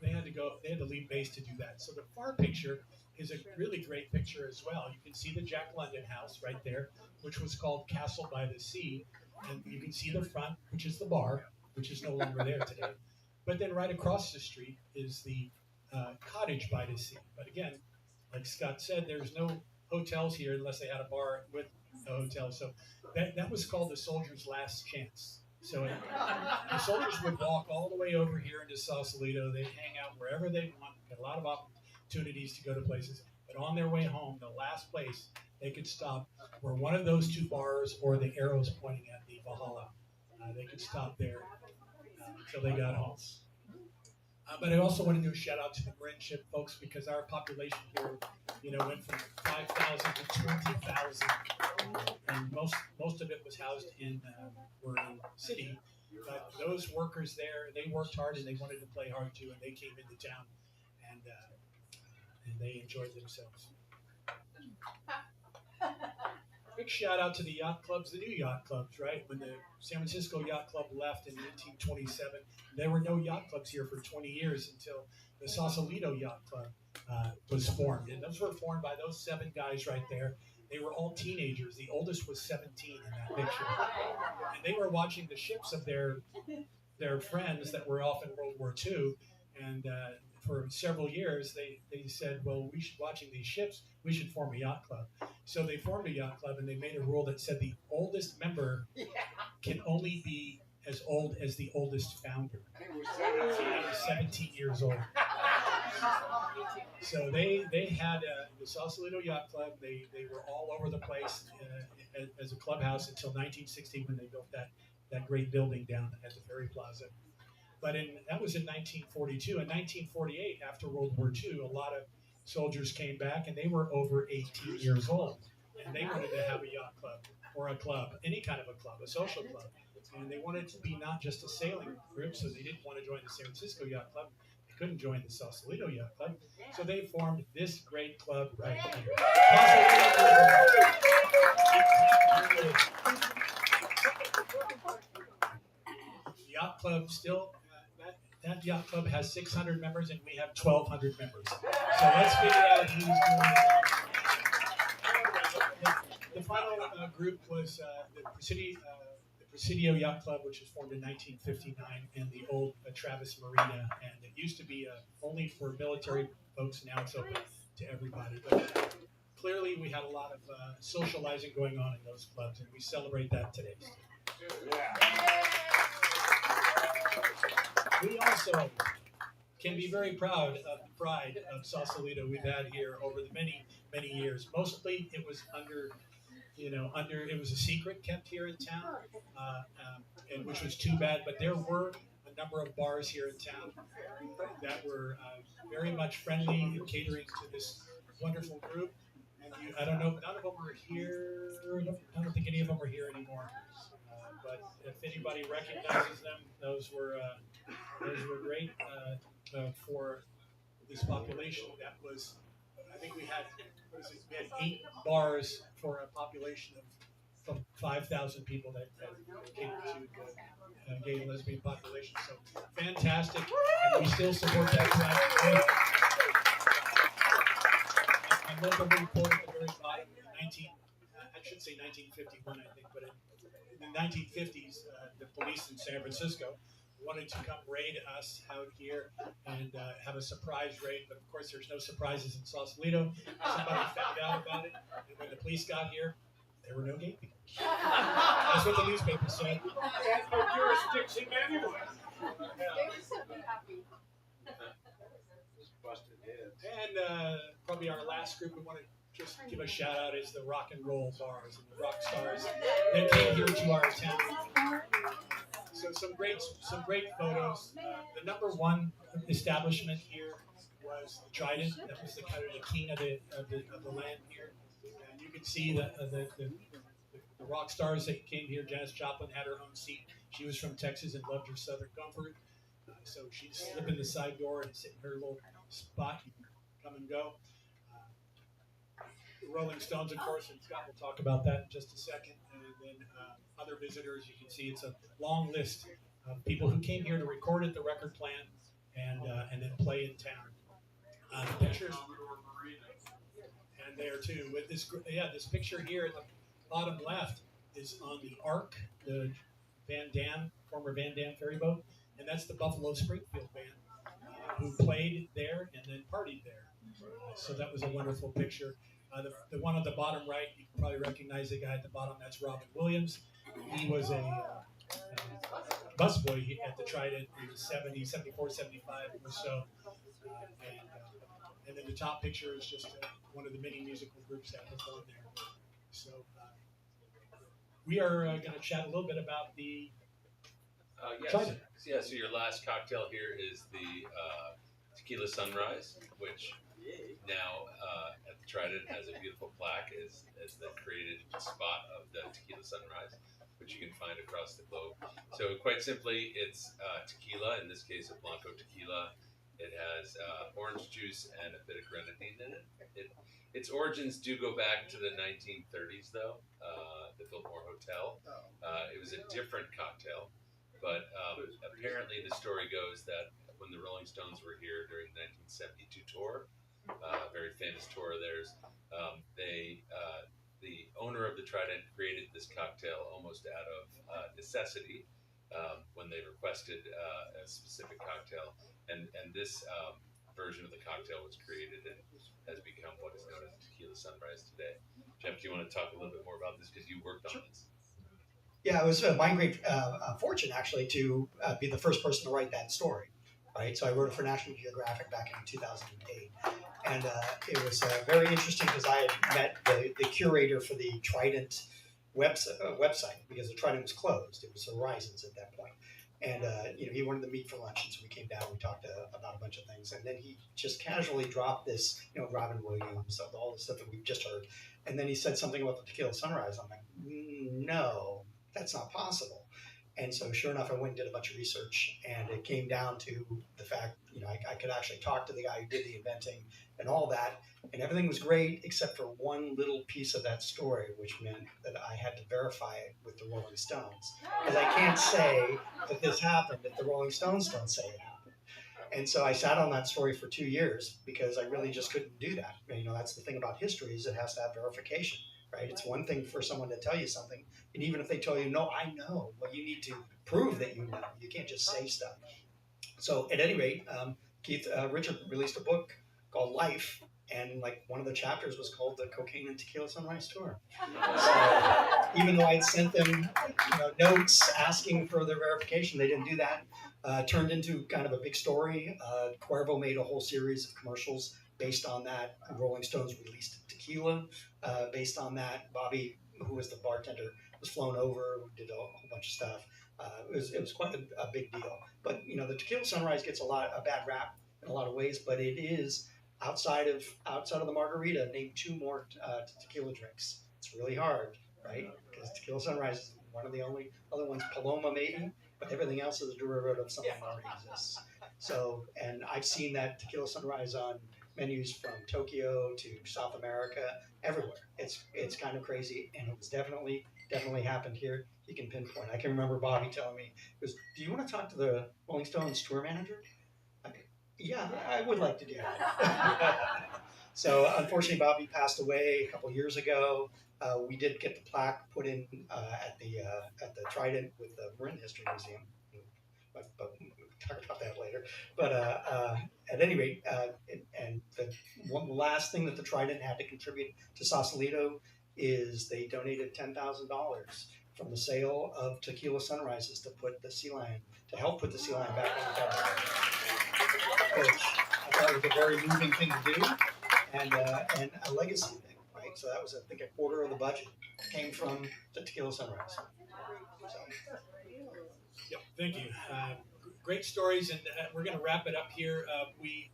leave base to do that. So the far picture is a really great picture as well. You can see the Jack London house right there, which was called Castle by the Sea, and you can see the front, which is the bar, which is no longer there today. But then right across the street is the cottage by the sea. But again, like Scott said, there's no hotels here unless they had a bar with a hotel. So that was called the Soldiers' Last Chance. So the soldiers would walk all the way over here into Sausalito. They'd hang out wherever they want. Had a lot of opportunities to go to places. But on their way home, the last place they could stop were one of those two bars or the arrows pointing at the Valhalla. They could stop there until they got home. But I also want to do a shout out to the Marin ship folks, because our population here, went from 5,000 to 20,000, and most of it was housed in the city. But those workers there, they worked hard and they wanted to play hard too, and they came into town and they enjoyed themselves. Big shout out to the yacht clubs, the new yacht clubs, right? When the San Francisco Yacht Club left in 1927, there were no yacht clubs here for 20 years until the Sausalito Yacht Club was formed. And those were formed by those 7 guys right there. They were all teenagers. The oldest was 17 in that picture. And they were watching the ships of their friends that were off in World War II. And for several years, they said, well, we should, watching these ships, we should form a yacht club. So they formed a yacht club, and they made a rule that said the oldest member can only be as old as the oldest founder. He was 17 years old. So they had the Sausalito Yacht Club. They were all over the place as a clubhouse until 1960 when they built that great building down at the Ferry Plaza. But that was in 1942. In 1948, after World War II, a lot of soldiers came back, and they were over 18 years old. And they wanted to have a yacht club or a club, any kind of a club, a social club. And they wanted to be not just a sailing group, so they didn't want to join the San Francisco Yacht Club. They couldn't join the Sausalito Yacht Club, so they formed this great club right here. The yacht club still, that yacht club has 600 members, and we have 1,200 members. So let's figure out who's doing it. The final group was the Presidio Yacht Club, which was formed in 1959 in the old Travis Marina, and it used to be only for military folks. Now it's open to everybody. But clearly, we had a lot of socializing going on in those clubs, and we celebrate that today. We also can be very proud of the pride of Sausalito we've had here over the many years. Mostly, it was it was a secret kept here in town, and which was too bad. But there were a number of bars here in town that were very much friendly and catering to this wonderful group. And I don't know, none of them are here. I don't think any of them are here anymore. But if anybody recognizes them, those were great for this population. That was, I think we had 8 bars for a population of 5,000 people that came to the gay and lesbian population. So fantastic, and we still support that flag. I love the report at the very bottom. I should say 1951, I think, but in the 1950s, the police in San Francisco wanted to come raid us out here and have a surprise raid, but of course there's no surprises in Sausalito. Somebody found out about it, and when the police got here, there were no gay people. That's what the newspaper said. That's no jurisdiction anyway. Busted heads. And probably our last group we want to just give a shout out is the rock and roll bars and the rock stars that came here to our town. So some great photos. The number one establishment here was the Trident. That was the kind of the king of the land here. And you can see the rock stars that came here. Janis Joplin had her own seat. She was from Texas and loved her Southern comfort. So she'd slip in the side door and sit in her little spot, come and go. The Rolling Stones, of course, and Scott will talk about that in just a second. And then other visitors, you can see it's a long list of people who came here to record at the record plant and then play in town. Pictures, and there too. With this picture here at the bottom left is on the Ark, the former Van Dam ferry boat, and that's the Buffalo Springfield band who played there and then partied there. So that was a wonderful picture. The one on the bottom right, you can probably recognize the guy at the bottom. That's Robin Williams. He was a busboy at the Trident in the 70s, 74, 75 or so. And then the top picture is just one of the many musical groups that performed there. So we are going to chat a little bit about the Trident. Yeah, so your last cocktail here is the Tequila Sunrise, which now at the Trident has a beautiful plaque as the created spot of the Tequila Sunrise, which you can find across the globe. So quite simply, it's tequila, in this case a Blanco tequila. It has orange juice and a bit of grenadine in it. Its origins do go back to the 1930s, though, the Biltmore Hotel. It was a different cocktail, but apparently the story goes that when the Rolling Stones were here during the 1972 tour, a very famous tour of theirs, the owner of the Trident created this cocktail almost out of necessity when they requested a specific cocktail. And this version of the cocktail was created and has become what is known as Tequila Sunrise today. Jeff, do you want to talk a little bit more about this because you worked on this? Yeah, it was my great fortune actually to be the first person to write that story. Right, so I wrote it for National Geographic back in 2008, and it was very interesting because I had met the curator for the Trident website because the Trident was closed. It was Horizons at that point. And, he wanted to meet for lunch. And so we came down, we talked about a bunch of things. And then he just casually dropped this, Robin Williams, all the stuff that we've just heard. And then he said something about the Tequila Sunrise. I'm like, no, that's not possible. And so sure enough, I went and did a bunch of research, and it came down to the fact, I could actually talk to the guy who did the inventing and all that, and everything was great except for one little piece of that story, which meant that I had to verify it with the Rolling Stones. Because I can't say that this happened if the Rolling Stones don't say it happened. And so I sat on that story for 2 years because I really just couldn't do that. That's the thing about history, is it has to have verification, right? It's one thing for someone to tell you something, and even if they tell you, no, I know, well, you need to prove that you know. You can't just say stuff. So at any rate, Richard released a book called Life, and like one of the chapters was called the Cocaine and Tequila Sunrise Tour. So even though I'd sent them notes asking for their verification, they didn't do that. Turned into kind of a big story. Cuervo made a whole series of commercials based on that. Rolling Stones released tequila based on that. Bobby, who was the bartender, was flown over, did a whole bunch of stuff. It was quite a big deal. But the Tequila Sunrise gets a bad rap in a lot of ways, but it is outside of the margarita. Name 2 more tequila drinks. It's really hard, right? Because Tequila Sunrise is one of the only other ones. Paloma maybe, but everything else is a derivative of something that already exists. So, and I've seen that Tequila Sunrise on menus from Tokyo to South America, everywhere. It's kind of crazy, and it was definitely happened here. You can pinpoint. I can remember Bobby telling me, he goes, "Do you want to talk to the Rolling Stones tour manager?" Yeah, I would like to do that. So unfortunately, Bobby passed away a couple years ago. We did get the plaque put in at the Trident with the Marin History Museum, but we'll talk about that later. But at any rate, and the one last thing that the Trident had to contribute to Sausalito is they donated $10,000 from the sale of Tequila Sunrises to help put the sea lion back in the garden. Which I thought was a very moving thing to do, and a legacy thing, right? So that was, I think, a quarter of the budget came from the Tequila Sunrise. Yep, thank you. Great stories, and we're going to wrap it up here. We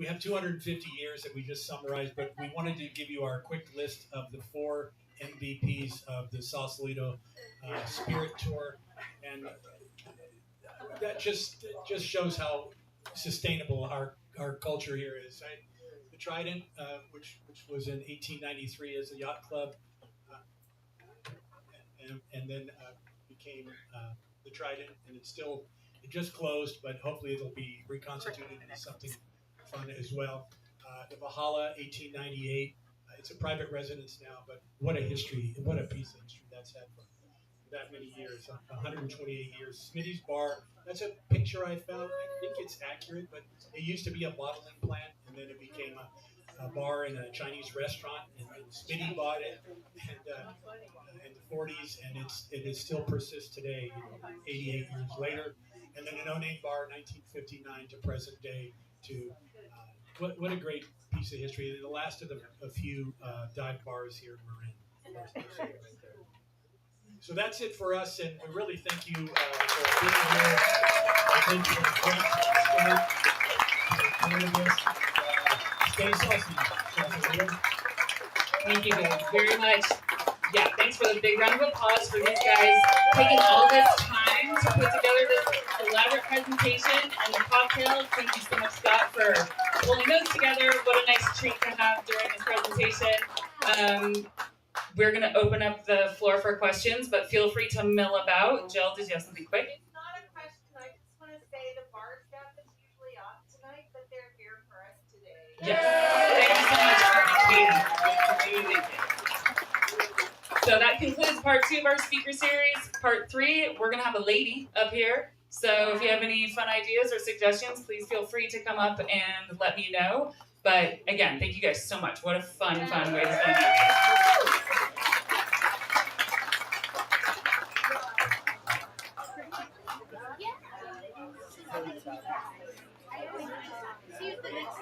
have 250 years that we just summarized, but we wanted to give you our quick list of the 4 MVPs of the Sausalito Spirit Tour, and that just shows how sustainable our culture here is. Right? The Trident, which was in 1893 as a yacht club, and then became the Trident, and it just closed, but hopefully it'll be reconstituted into something fun as well. The Valhalla, 1898. It's a private residence now, but what a history! What a piece of history that's had for that many years, 128 years. Smitty's Bar, that's a picture I found. I think it's accurate, but it used to be a bottling plant, and then it became a bar and a Chinese restaurant, and Smitty bought it in the 40s, and it still persists today, 88 years later. And then a no-name bar, 1959 to present day. What a great piece of history. The last of a few dive bars here in Marin. Right there. So that's it for us, and we really thank you for being here. Thank you stay saucy. Thank you guys very much. Yeah, thanks for the big round of applause for these guys taking all this time to put together this elaborate presentation and the cocktails. Thank you so much, Scott, for holding those together. What a nice treat to have during this presentation. We're going to open up the floor for questions, but feel free to mill about. Jill, did you have something quick? It's not a question. I just want to say the bar staff is usually off tonight, but they're here for us today. Yes. Thank you so much for coming. So that concludes part 2 of our speaker series. Part 3, we're going to have a lady up here. So if you have any fun ideas or suggestions, please feel free to come up and let me know. But again, thank you guys so much. What a fun way to spend it. See you the next